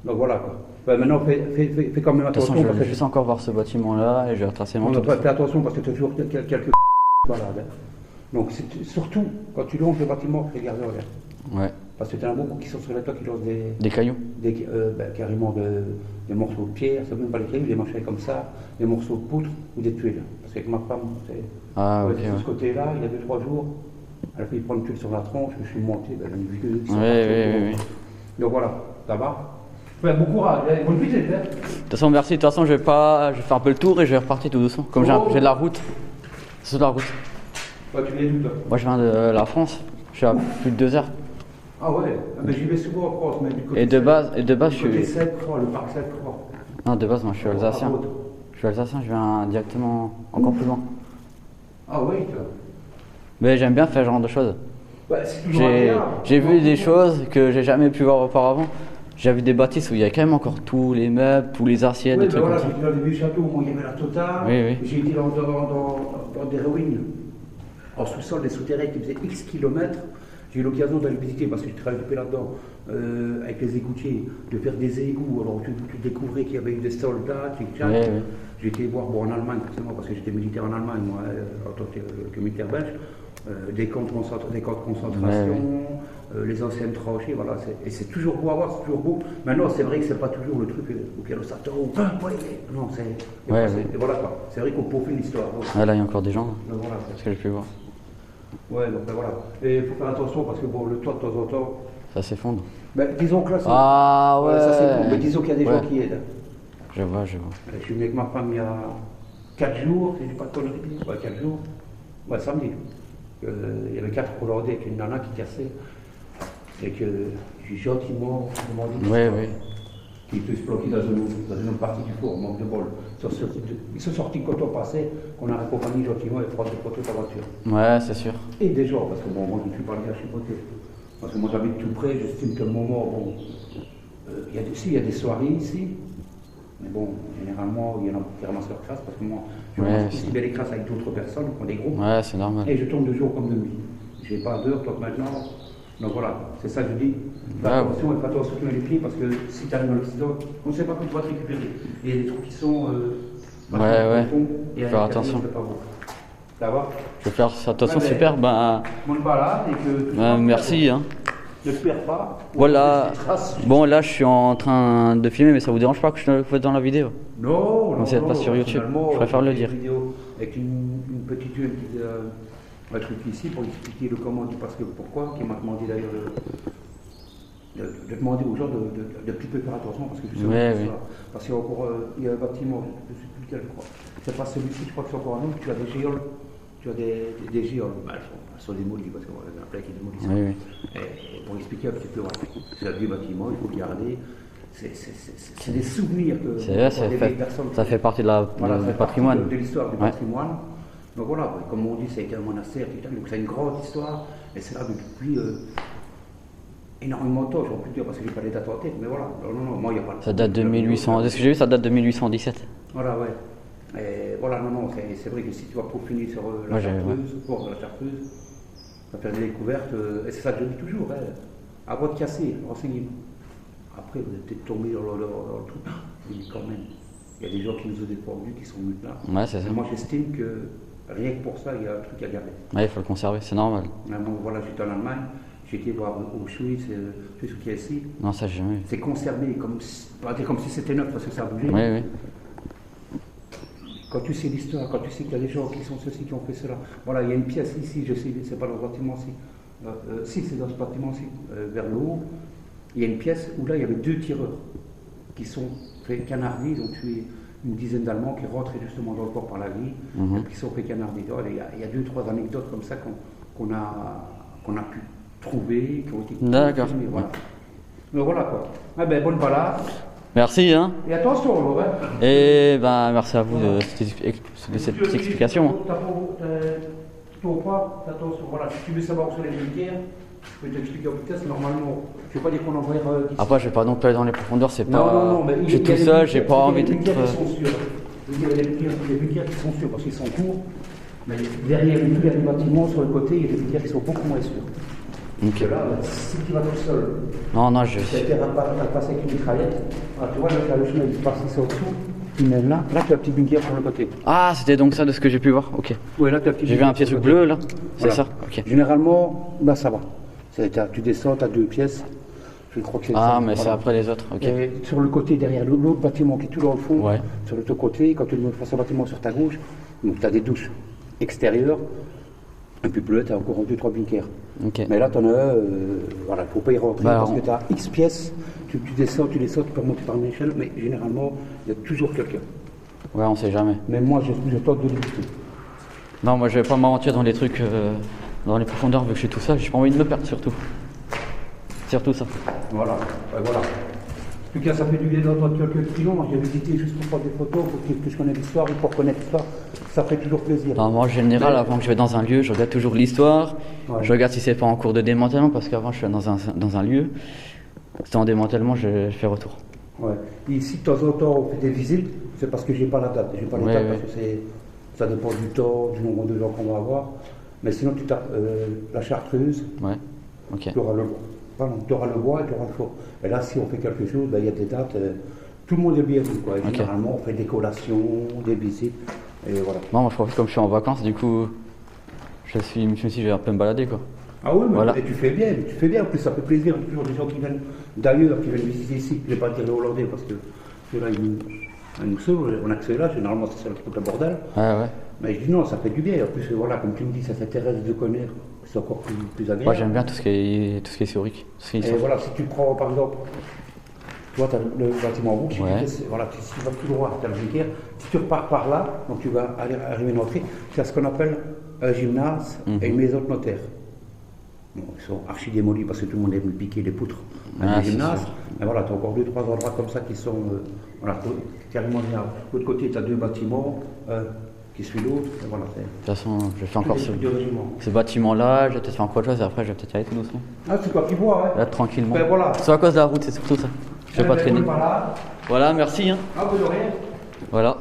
Donc voilà, quoi. Ouais, maintenant, fais quand même De toute façon, attention. je parce vais que juste encore voir ce bâtiment-là et je vais retracer mon tour. fais attention parce que tu as toujours quelques balades. Hein. Donc surtout, quand tu longes le bâtiment, fais garder en l'air. Ouais. Parce que tu as beaucoup qui sont sur la toit qui lancent Des cailloux. carrément des morceaux de pierre, c'est même pas les cailloux, des machins comme ça, des morceaux de poutre ou des tuiles. Parce qu'avec ma femme, de ce côté-là, il y a 2-3 jours, elle a fait prendre une tuile sur la tronche, je suis monté, une vieux qui Oui. Donc voilà, ça va. Ouais, bon courage, bonne visite. Hein. De toute façon, merci. De toute façon, je vais faire un peu le tour et je vais repartir tout doucement. Comme j'ai de la route. C'est de la route. Ouais, tu viens d'où toi? Moi, je viens de la France. Je suis à plus de 2 heures. Ah ouais, mais j'y vais souvent en France, mais du côté. Et de base, je suis. Côté Sèvres, le parc Sèvres. Non, de base, moi, je suis alsacien. Je viens directement encore plus loin. Ah oui, toi. Mais j'aime bien faire ce genre de choses. Ouais, c'est toujours agréable. J'ai vu des choses que j'ai jamais pu voir auparavant. J'ai vu des bâtisses où il y a quand même encore tous les meubles, tous les assiettes, Oui, des trucs voilà, comme ça. j'étais dans des vieux châteaux où il y avait la totale. Oui. J'ai été dans des ruines, en sous-sol, des souterrains qui faisaient X kilomètres. J'ai eu l'occasion d'aller visiter parce que je travaille depuis là-dedans, avec les égoutiers, de faire des égouts. Alors tu découvrais qu'il y avait eu des soldats, Oui. J'ai été voir en Allemagne, forcément, parce que j'étais militaire en Allemagne, moi, en tant que militaire belge, des camps de concentration, les anciennes tranchées, voilà. Et c'est toujours beau à voir, c'est toujours beau. Maintenant, c'est vrai que c'est pas toujours le truc auquel on s'attend. Non, c'est. Et voilà quoi. C'est vrai qu'on peaufine l'histoire. Ah, là, il y a encore des gens. Voilà, C'est ce que j'ai pu voir. Ouais, donc voilà. Et il faut faire attention parce que bon, le toit de temps en temps. Ça s'effondre. Ben, disons que là, Ah ouais. ça s'effondre, mais disons qu'il y a des gens qui aident. Je vois. Je suis venu avec ma femme il y a 4 jours, si je dis pas de conneries. Ouais, 4 jours. Ouais, samedi. Il y avait 4 Hollandais avec une nana qui cassait. Et que j'ai gentiment demandé. Oui. Qui était bloqué dans une autre partie du four, manque de bol. Ils sont sortis quand on passait, qu'on a accompagné gentiment et prendre des photos de la voiture. Ouais, c'est sûr. Et des gens, parce que bon, moi je ne suis pas le gars chipoté. Parce que moi j'habite tout près, j'estime que le moment, bon, il y a des soirées ici, mais bon, généralement, il y en a qui ramassent leur crasse, parce que moi, je ramasse aussi bien les crasses avec d'autres personnes, qui ont des groupes. Ouais, c'est normal. Et je tombe de jour comme de nuit. Je n'ai pas d'heure, donc maintenant. Donc voilà, c'est ça que je dis. Fais attention et fais attention surtout les pieds, parce que si tu arrives dans l'accident, on ne sait pas quand tu vas te récupérer. Et il y a des trucs qui sont. Faire attention. Ça va? Je vais faire attention, super. Monte pas là et que. Merci. Hein. Ne te perds pas. Voilà. Bon, là, je suis en train de filmer, mais ça vous dérange pas que je le fasse dans la vidéo? Non, non. C'est pas sur YouTube. Je préfère le dire. Avec une petite huile qui un truc ici pour expliquer le comment, parce que pourquoi, qui m'a demandé d'ailleurs de demander aux gens de petit peu faire attention, parce que justement, parce qu'il y a encore il y a un bâtiment, je ne sais plus lequel, je crois. C'est pas celui-ci, je crois que c'est encore un autre, tu as des géoles, des géoles, elles sont démolies, parce qu'il y en a plein qui démolissent. Et pour expliquer un petit peu, c'est un vieux bâtiment, il faut le garder. C'est des souvenirs que ça fait partie du patrimoine. De l'histoire du patrimoine. Donc voilà, comme on dit, c'est un monastère, donc c'est une grande histoire, et c'est là depuis énormément de temps, j'aurais pu dire, parce que j'ai pas les dates en tête, mais voilà, non, moi il n'y a pas de... Ça date de 1800, est-ce que j'ai vu, ça date de 1817. Voilà, ouais. Et voilà, non, c'est vrai que si tu vas peaufiner sur la Chartreuse, tu vas faire des découvertes, et c'est ça que je dis toujours, avant de casser, renseignez-vous. Après, vous êtes peut-être tombé dans le truc, mais quand même, il y a des gens qui nous ont défendus, qui sont venus là. Ouais, c'est ça. Et moi j'estime que rien que pour ça, il y a un truc à garder. Ouais, il faut le conserver, c'est normal. Bon, voilà, j'étais en Allemagne, j'ai été voir au Schwyz, tu sais ce qu'il y a ici. Non, ça j'ai jamais vu. C'est conservé, comme si c'était neuf, parce que ça a bougé. Oui. Quand tu sais l'histoire, quand tu sais qu'il y a des gens qui sont ceux-ci, qui ont fait cela. Voilà, il y a une pièce ici, je sais, c'est pas dans ce bâtiment-ci. Si, c'est dans ce bâtiment-ci, vers le haut. Il y a une pièce où là, il y avait 2 tireurs qui sont fait canarder, ils ont tué une dizaine d'Allemands qui rentraient justement dans le port par la grille et qui sont fait canarder. Il y a 2-3 anecdotes comme ça qu'on a pu trouver, qui ont été D'accord. filmées, voilà. Mais voilà quoi. Ah ben, bonne balade. Merci, hein. Et attention, alors, hein. Et ben, merci à vous de cette petite explication. Attention, voilà, si tu veux savoir où sont les bunker, je peux t'expliquer en vitesse. Normalement, je ne veux pas dire qu'on envoie d'ici. Après, je vais pas non plus aller dans les profondeurs, c'est pas. Non, mais je suis tout seul, j'ai pas envie d'être. Les bunkers qui sont sûrs. Il y a des bunkers qui sont sûrs parce qu'ils sont courts. Mais derrière les bâtiments, sur le côté, il y a des bunkers qui sont beaucoup moins sûrs. Ok. Là, si tu vas tout seul, Non, je. tu vas passer avec une mitraillette. Ah, tu vois, là, le chemin, il passe ici au-dessous. Il mène là. Là, tu as un petit bunker sur le côté. Ah, c'était donc ça de ce que j'ai pu voir. Ok. Oui, là, tu as un petit J'ai vu un petit truc bleu là. C'est Voilà. ça. Ok. Généralement, là, ça va. Tu descends, tu as 2 pièces. Je crois que c'est Ah, ça. mais c'est Voilà. après les autres. Ok. Et sur le côté, derrière l'autre bâtiment qui est tout dans le fond, Ouais. sur l'autre côté, quand tu montes face au bâtiment sur ta gauche, donc tu as des douches extérieures, et puis plus là, tu as encore 2-3 bunkers. Ok. Mais là, tu en as un, voilà, il ne faut pas y rentrer Bah, parce que tu as X pièces, tu descends, tu peux remonter par une échelle, mais généralement, il y a toujours quelqu'un. Ouais, on sait jamais. Mais moi, je tente de l'éviter. Non, moi je vais pas m'aventurer dans les trucs, dans les profondeurs vu que je suis tout seul. J'ai pas envie de me perdre surtout. Surtout ça. Voilà, ouais, voilà. En tout cas, ça fait du bien d'entendre quelques petits noms. J'ai visité juste pour prendre des photos, pour que je connaisse l'histoire ou pour connaître l'histoire. Ça fait toujours plaisir. Non, moi en général, avant que je vais dans un lieu, je regarde toujours l'histoire. Ouais. Je regarde si c'est pas en cours de démantèlement parce qu'avant je suis dans un lieu. Si c'est en démantèlement, je fais retour. Ouais. Et ici, de temps en temps, on fait des visites. C'est parce que j'ai pas la date. J'ai pas la Ouais, date ouais. parce que ça dépend du temps, du nombre de gens qu'on va avoir. Mais sinon, tu tapes la Chartreuse, Ouais. Ok. tu auras le bois et tu auras le four. Et là, si on fait quelque chose, ben, il y a des dates. Tout le monde est bienvenu, quoi. Et Ok. généralement, on fait des collations, des visites. Et voilà. Non, moi je profite comme je suis en vacances, du coup, je me suis dit, je vais un peu me balader quoi. Ah oui, mais Voilà. et tu fais bien. En plus, ça fait plaisir. Il y a toujours des gens qui viennent d'ailleurs, qui viennent visiter ici. Je ne vais pas dire les Hollandais parce que ceux-là, ils nous sauvent. On a que ceux-là, généralement, c'est ça le truc, le bordel. Ouais. Mais je dis non, ça fait du bien. En plus, voilà, comme tu me dis, ça s'intéresse de connaître. C'est encore plus agréable. Moi j'aime bien tout ce qui est historique. Tout ce qui est Et historique. voilà, si tu prends par exemple, tu vois, tu as le bâtiment rouge, si, Ouais. si tu vas plus droit, tu as le bunker. Si tu repars par là, donc tu vas arriver à l'entrée, tu as ce qu'on appelle un gymnase et une maison de notaire. Bon, ils sont archi démolis parce que tout le monde est venu piquer les poutres Ah, du c'est gymnase. sûr. Mais voilà, tu as encore 2-3 endroits comme ça qui sont voilà, carrément bien. De l'autre côté, tu as 2 bâtiments, qui suit l'autre. Et voilà, De toute façon, je fais encore ce... ce bâtiment-là, je vais peut-être faire encore autre chose et après je vais peut-être y aller tout doucement. Ah, c'est toi qui vois, hein. Là, tranquillement. Ben voilà. C'est à cause de la route, c'est surtout ça. Je vais pas traîner. Voilà. Voilà, merci. Hein. Ah, vous de rien. Voilà.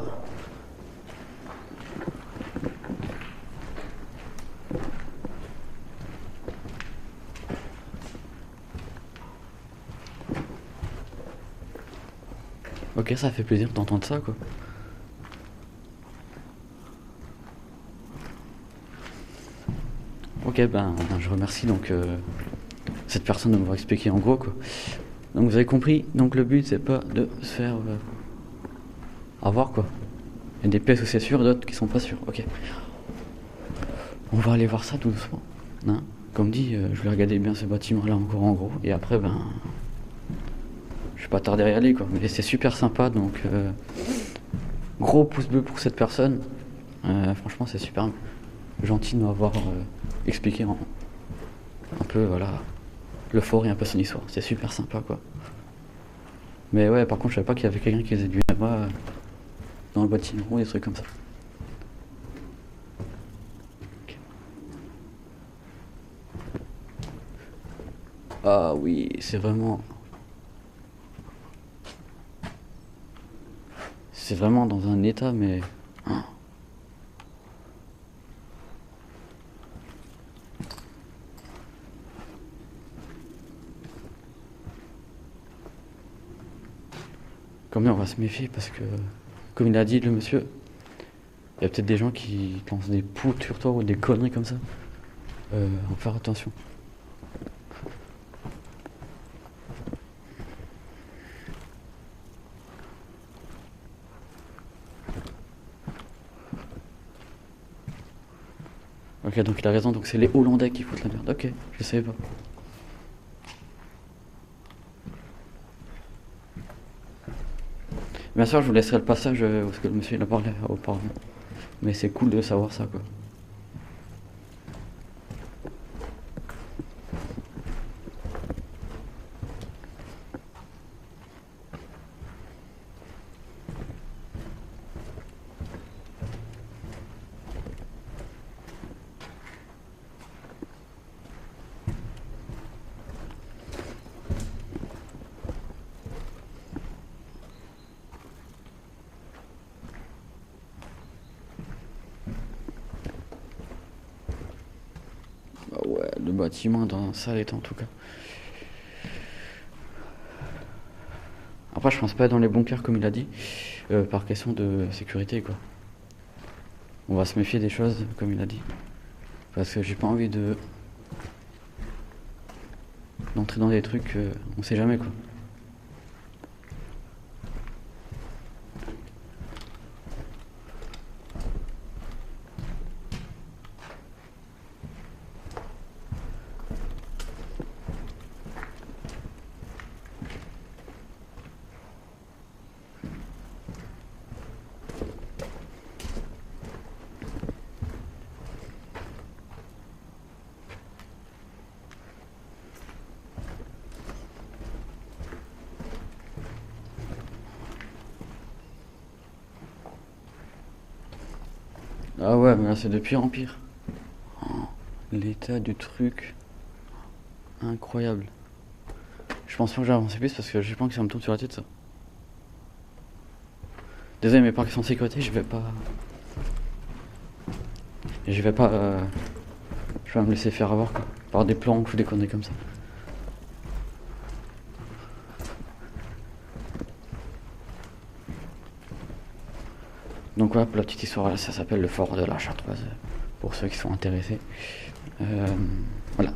Ok, ça fait plaisir d'entendre ça, quoi. Ok, ben je remercie donc cette personne de m'avoir expliqué en gros, quoi. Donc vous avez compris, donc le but c'est pas de se faire avoir, quoi. Il y a des pièces où c'est sûr, d'autres qui sont pas sûrs. Ok. On va aller voir ça tout doucement. Hein. Comme dit, je vais regarder bien ce bâtiment-là encore en gros. Et après, ben, je vais pas tarder à y aller, quoi. Mais c'est super sympa, donc gros pouce bleu pour cette personne. Franchement, c'est super gentil de m'avoir expliqué un peu, voilà, le fort et un peu son histoire. C'est super sympa, quoi. Mais ouais, par contre, je savais pas qu'il y avait quelqu'un qui faisait du là-bas dans le bâtiment ou des trucs comme ça. Ok. Ah oui, c'est vraiment dans un état, mais hein. Quand même, on va se méfier parce que, comme il a dit le monsieur, il y a peut-être des gens qui lancent des poutres sur toi ou des conneries comme ça. On va faire attention. Ok, donc il a raison, donc c'est les Hollandais qui foutent la merde. Ok, je savais pas. Bien sûr, je vous laisserai le passage où ce que le monsieur il a parlé auparavant. Mais c'est cool de savoir ça, quoi. Bah ouais, le bâtiment dans un sale état en tout cas. Après, je pense pas être dans les bunkers comme il a dit, par question de sécurité, quoi. On va se méfier des choses comme il a dit. Parce que j'ai pas envie d'entrer dans des trucs, on sait jamais, quoi. Ah ouais, mais là c'est de pire en pire. Oh, l'état du truc, incroyable. Je pense pas que j'ai avancé plus parce que j'ai pas que ça me tombe sur la tête, ça. Désolé, mais par question de sécurité, je vais pas. Je vais pas. Je vais me laisser faire avoir, quoi. Par des planques ou des conneries comme ça. Donc voilà, pour la petite histoire, là, ça s'appelle le fort de la Chartreuse, pour ceux qui sont intéressés. Voilà.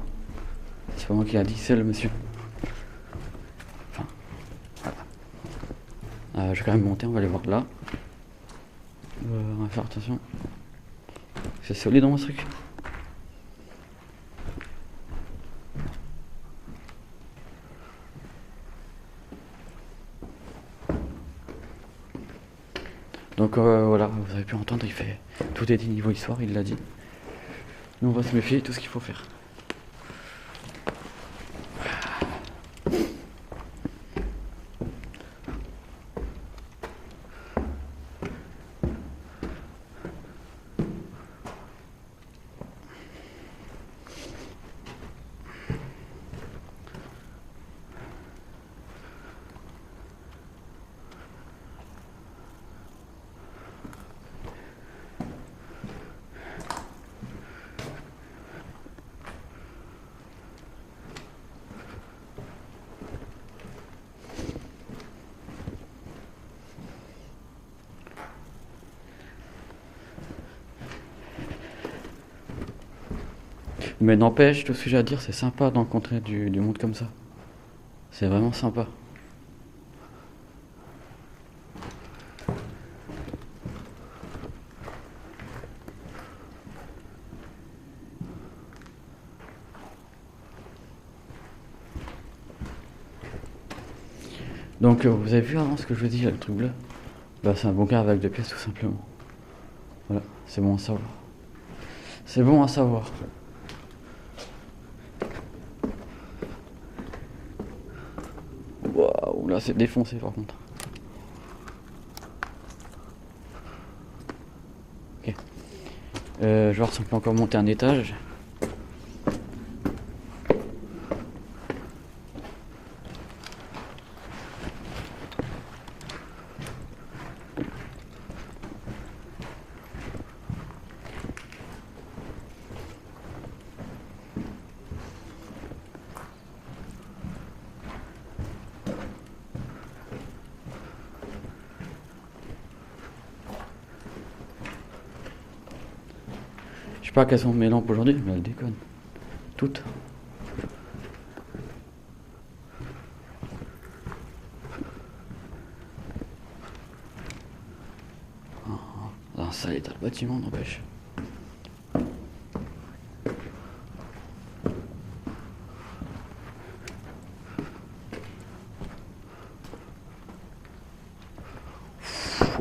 C'est pas moi qui l'a dit, c'est le monsieur. Enfin, voilà. Je vais quand même monter, on va aller voir là. On va faire attention. C'est solide dans mon truc. Donc voilà, vous avez pu entendre, il fait tout est dit niveau histoire, il l'a dit. Nous on va se méfier de tout ce qu'il faut faire. Mais n'empêche, tout ce que j'ai à dire, c'est sympa de rencontrer du monde comme ça. C'est vraiment sympa. Donc vous avez vu avant ce que je vous dis, là, le truc bleu? Bah c'est un bunker avec 2 pièces tout simplement. Voilà, c'est bon à savoir. C'est bon à savoir. Waouh, là c'est défoncé par contre. Ok. Je vais voir si on peut encore monter un étage. Je sais pas quelles sont mes lampes aujourd'hui, mais elles déconnent. Toutes. Dans un sale état de bâtiment, n'empêche.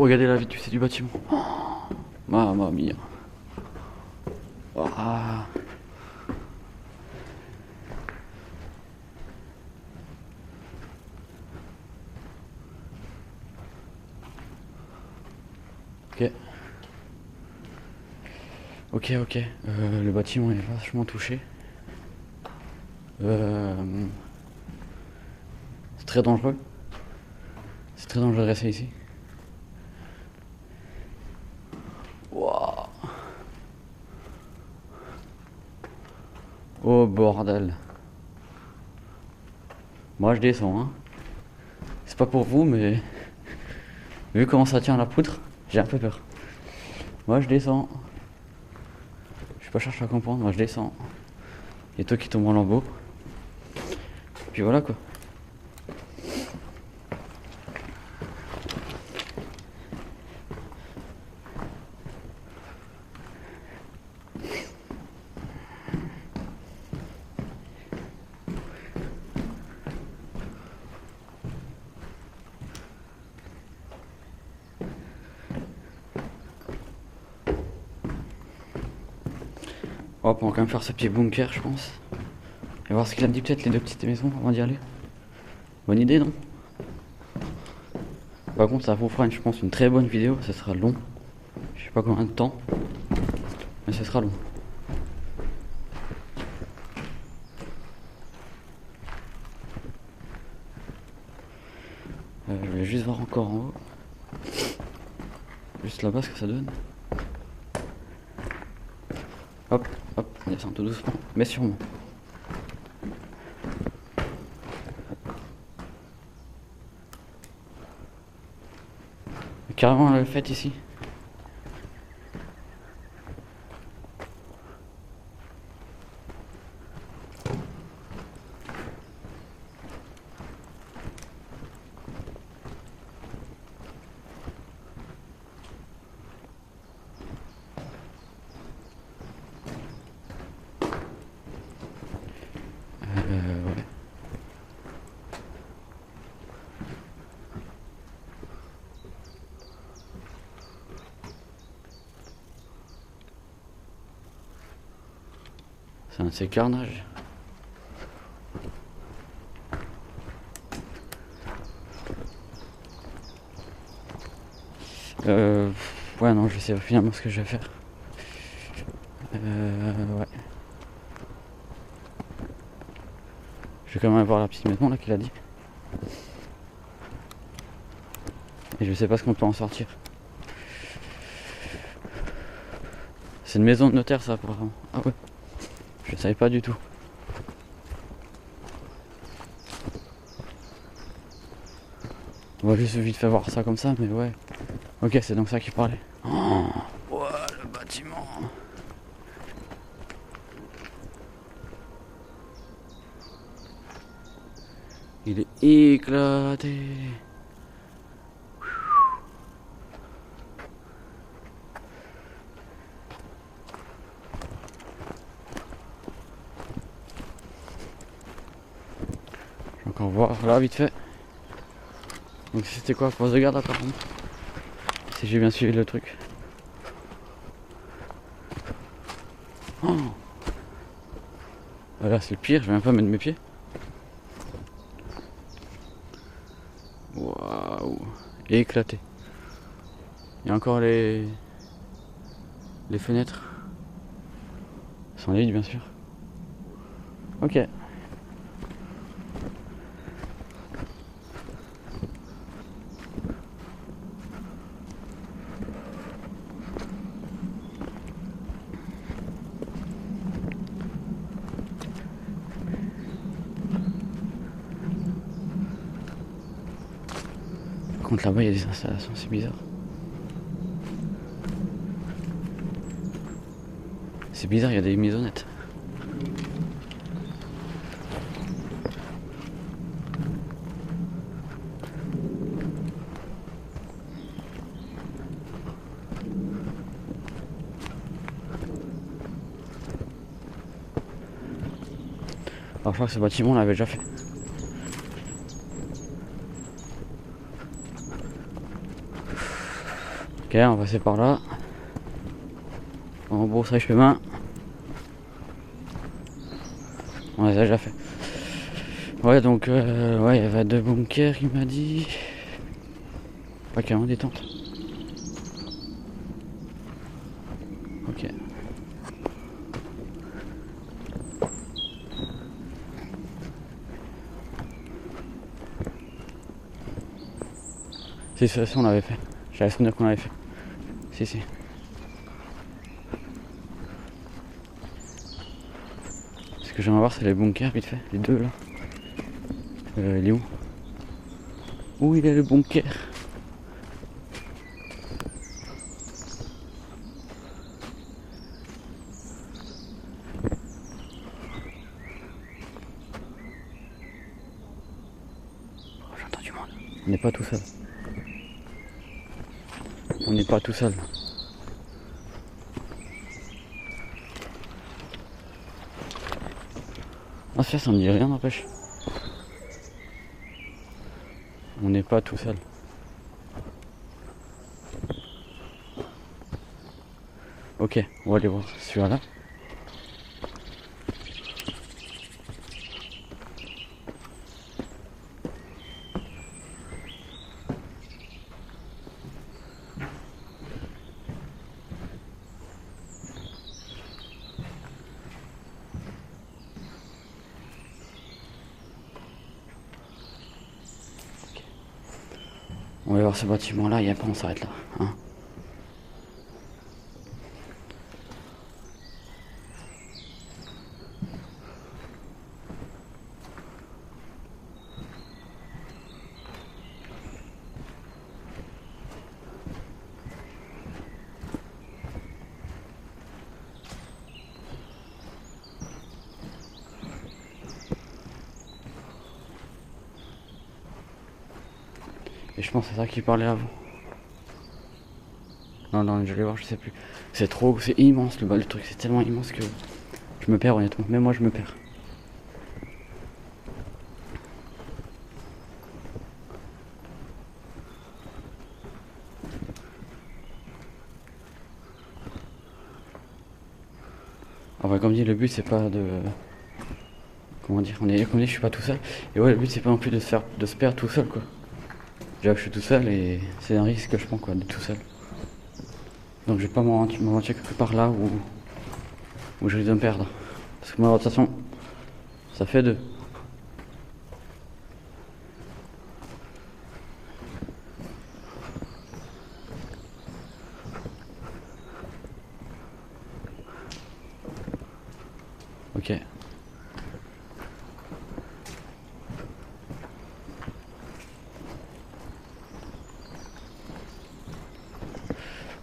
regardez la vitesse du bâtiment. Oh, mamma mia. Ah. Ok. Ok. Le bâtiment est vachement touché. C'est très dangereux. C'est très dangereux de rester ici. Wow. Oh bordel. Moi je descends hein. C'est pas pour vous mais vu comment ça tient la poutre, j'ai un peu peur. Moi je descends. Je vais pas chercher à comprendre, moi je descends. Et toi qui tombes en lambeaux. Puis voilà quoi. Hop, on va quand même faire ce petit bunker, je pense. Et voir ce qu'il a dit, peut-être les deux petites maisons avant d'y aller. Bonne idée, non? Par contre, ça vous fera, je pense, une très bonne vidéo. Ça sera long. Je sais pas combien de temps. Mais ce sera long. Je vais juste voir encore en haut. Juste là-bas ce que ça donne. Hop, on descend tout doucement, mais sûrement. Carrément la fête ici. Ouais. C'est un de ces carnages. Ouais non, je sais finalement ce que je vais faire. Ouais. Je vais quand même voir la petite maison là qu'il a dit. Et je sais pas ce qu'on peut en sortir. C'est une maison de notaire ça apparemment. Ah ouais. Je savais pas du tout. On va juste vite fait voir ça comme ça, mais ouais. Ok, c'est donc ça qu'il parlait. Oh, ouais, le bâtiment. Il est éclaté. Je vais encore voir là vite fait. Donc c'était quoi, poste de garde apparemment. Si j'ai bien suivi le truc. Oh. Là c'est le pire, je vais même pas mettre mes pieds. Waouh, éclaté. Il y a encore les fenêtres. Sans vide bien sûr. Ok. Par contre là-bas il y a des installations, c'est bizarre. C'est bizarre, il y a des maisonnettes. Alors je crois que ce bâtiment on l'avait déjà fait. Ok, on va passer par là. On rebrousse chemin. On l'a déjà fait. Ouais, donc, ouais, il y avait 2 bunkers, il m'a dit. Pas carrément des tentes. Ok. Si, ça on l'avait fait. J'avais souvenir qu'on l'avait fait. Si. Ce que j'aimerais voir, c'est les bunkers, vite fait. Les 2 là. Il est où? Où il est le bunker? Oh, j'entends du monde. On n'est pas tout seul. On n'est pas tout seul. Ah ça me dit rien, n'empêche. On n'est pas tout seul. Ok, on va aller voir celui-là. On va voir ce bâtiment là et après on s'arrête là. Hein. Et je pense que c'est ça qu'il parlait avant. Non, je vais voir, je sais plus. C'est immense le truc, c'est tellement immense que je me perds honnêtement. Même moi je me perds. Enfin comme dit, le but c'est pas de... Comment dire, comme dit, je suis pas tout seul. Et ouais, le but c'est pas non plus de se perdre tout seul quoi. Déjà que je suis tout seul et c'est un risque que je prends quoi, d'être tout seul. Donc je vais pas m'aventurer quelque part là où je risque de me perdre. Parce que moi de toute façon, ça fait 2. Ok.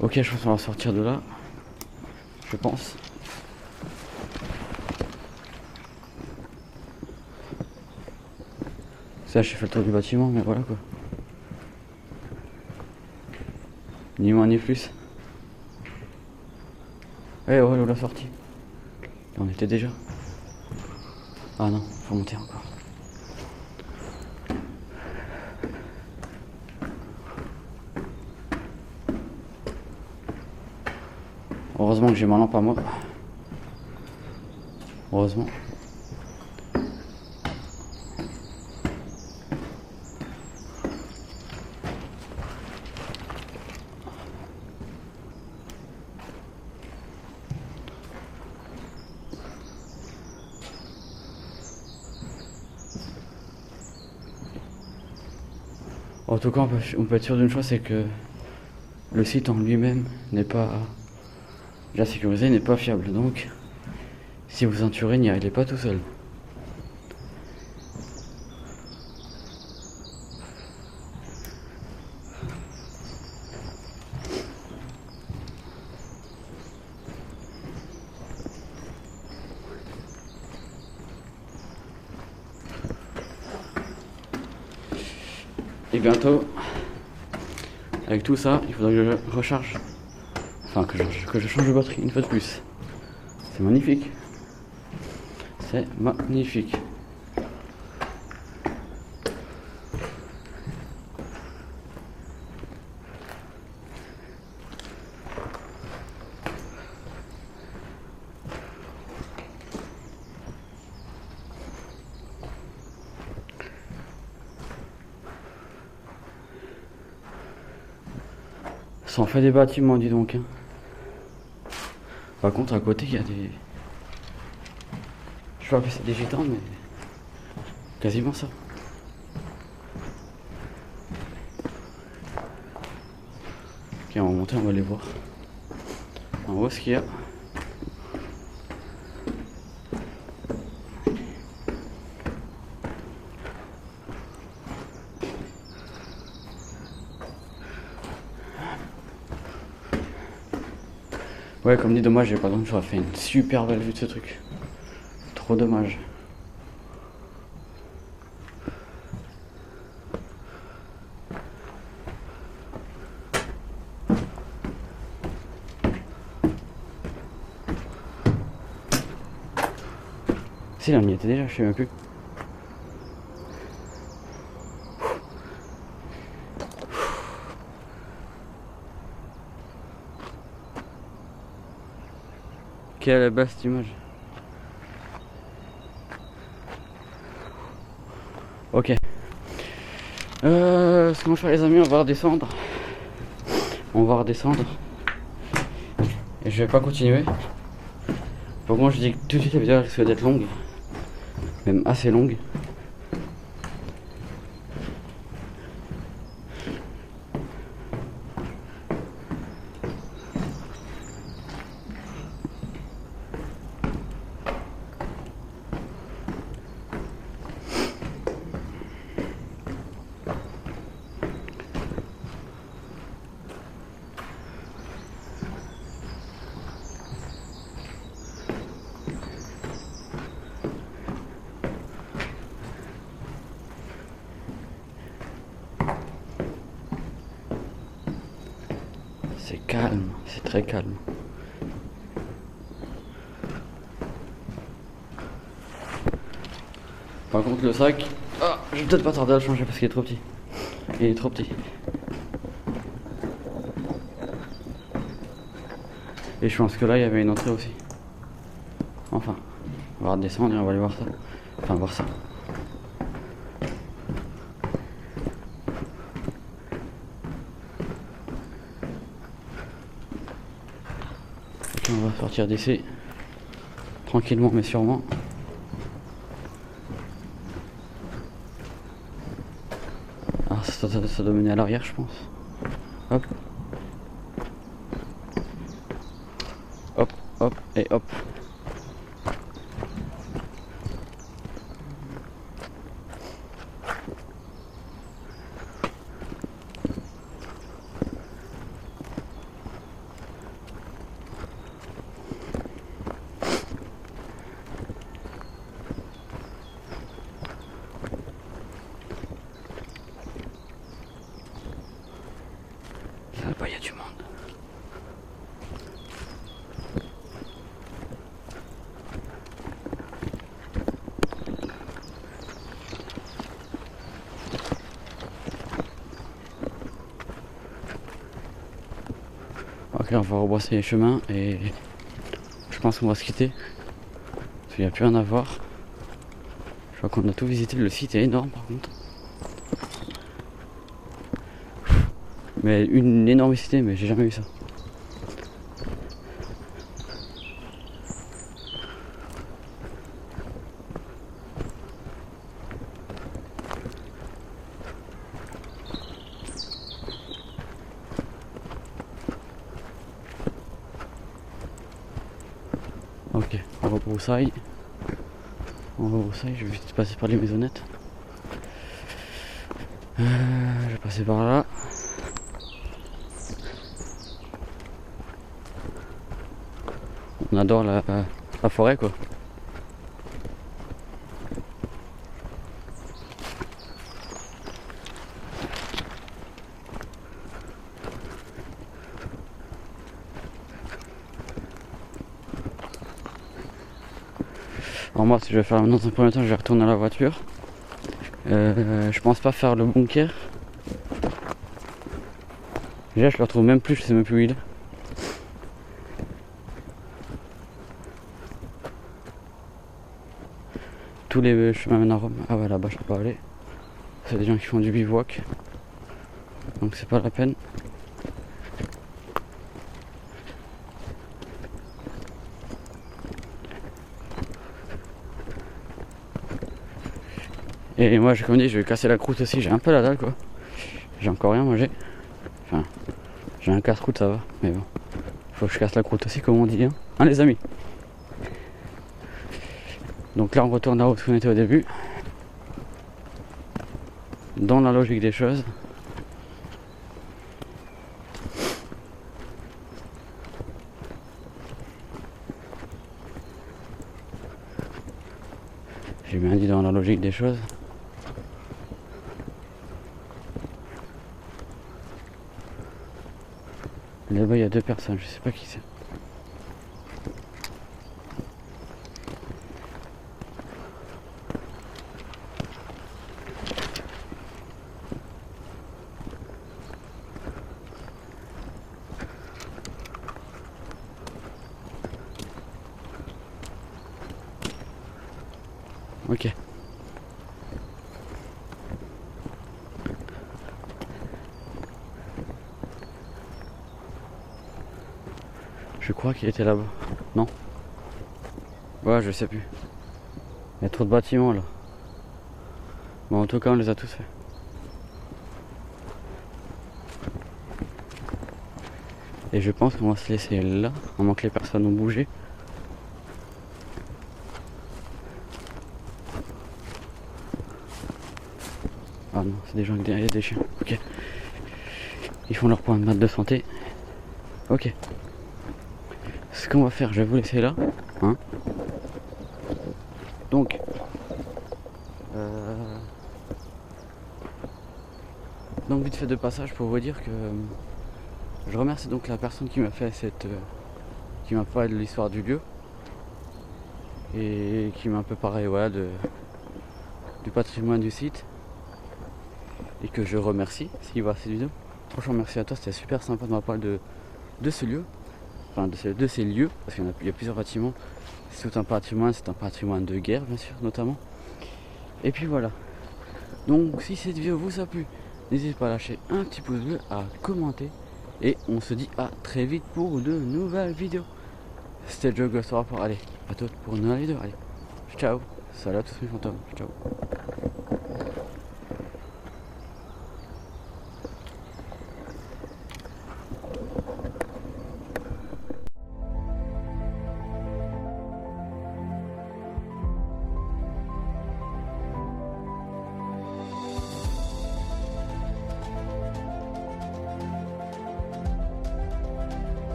Ok, je pense qu'on va sortir de là. Je pense. Ça, j'ai fait le tour du bâtiment, mais voilà quoi. Ni moins ni plus. Ouais, on l'a sorti. On était déjà. Ah non, faut monter encore. Heureusement que j'ai ma lampe à moi. Heureusement. En tout cas, on peut être sûr d'une chose, c'est que le site en lui-même n'est pas déjà sécurisé, n'est pas fiable. Donc, si vous ceinturez, n'y allez pas tout seul. Et bientôt, avec tout ça, il faudra que je recharge. Enfin, que je change de batterie une fois de plus. C'est magnifique. C'est magnifique. Ça en fait des bâtiments, dis donc. Hein. Par contre, à côté, il y a des... Je sais pas si c'est des gitans, mais... Quasiment ça. Ok, on va monter, on va les voir. En haut, ce qu'il y a. Ouais, comme dit, dommage, par contre, j'aurais fait une super belle vue de ce truc. Trop dommage. Si, là, on y était déjà, je sais même plus. Quelle belle cette image. Ok. Ce qu'on va faire les amis, on va redescendre. On va redescendre. Et je vais pas continuer. Par contre je dis que tout de suite la vidéo risque d'être longue. Même assez longue. C'est calme, c'est très calme. Par contre le sac, je vais peut-être pas tarder à le changer parce qu'il est trop petit. Il est trop petit. Et je pense que là il y avait une entrée aussi. Enfin, on va redescendre et on va aller voir ça. Enfin voir ça. On va sortir d'ici tranquillement mais sûrement. Alors ça doit mener à l'arrière je pense. Hop. Hop, hop et hop. Là-bas il y a du monde. Ok, on va rebrosser les chemins et je pense qu'on va se quitter. Parce qu'il n'y a plus rien à voir. Je crois qu'on a tout visité, le site est énorme par contre. Mais une énormité, mais j'ai jamais vu ça. Ok, on rebroussaille. On rebroussaille, je vais vite passer par les maisonnettes. Je vais passer par là. On adore la forêt quoi. Alors moi ce que je vais faire dans un premier temps, je vais retourner à la voiture. Je pense pas faire le bunker. Déjà je le retrouve même plus, je sais même plus où il est. Tous les chemins mènent à Rome. Ah ouais, là-bas je peux pas aller. C'est des gens qui font du bivouac. Donc c'est pas la peine. Et moi, comme dit, je vais casser la croûte aussi. J'ai un peu la dalle, quoi. J'ai encore rien mangé. Enfin, j'ai un casse-croûte, ça va. Mais bon, faut que je casse la croûte aussi, comme on dit. Hein, les amis. Donc là, on retourne là où on était au début. Dans la logique des choses. J'ai bien dit dans la logique des choses. Là-bas, il y a 2 personnes, je sais pas qui c'est. Ok. Je crois qu'il était là-bas. Non? Ouais, je sais plus. Il y a trop de bâtiments là. Bon, en tout cas, on les a tous fait. Et je pense qu'on va se laisser là, à moins que les personnes ont bougé. Ah non, c'est des gens derrière des chiens. Ok. Ils font leur point de maths de santé. Ok. Ce qu'on va faire, je vais vous laisser là. Hein. Donc. Donc vite fait de passage pour vous dire que je remercie donc la personne qui m'a fait qui m'a parlé de l'histoire du lieu et qui m'a un peu parlé voilà, du patrimoine du site et que je remercie s'il voit cette vidéo. Franchement merci à toi, c'était super sympa de m'avoir parlé de ce lieu, enfin de ces lieux, parce qu'il y a plusieurs bâtiments. C'est tout un patrimoine, c'est un patrimoine de guerre bien sûr notamment. Et puis voilà. Donc si cette vidéo vous a plu, n'hésitez pas à lâcher un petit pouce bleu, à commenter. Et on se dit à très vite pour de nouvelles vidéos. C'était Joe Ghost Rapport. Allez, à toutes pour une nouvelle vidéo. Allez, ciao. Salut à tous mes fantômes. Ciao.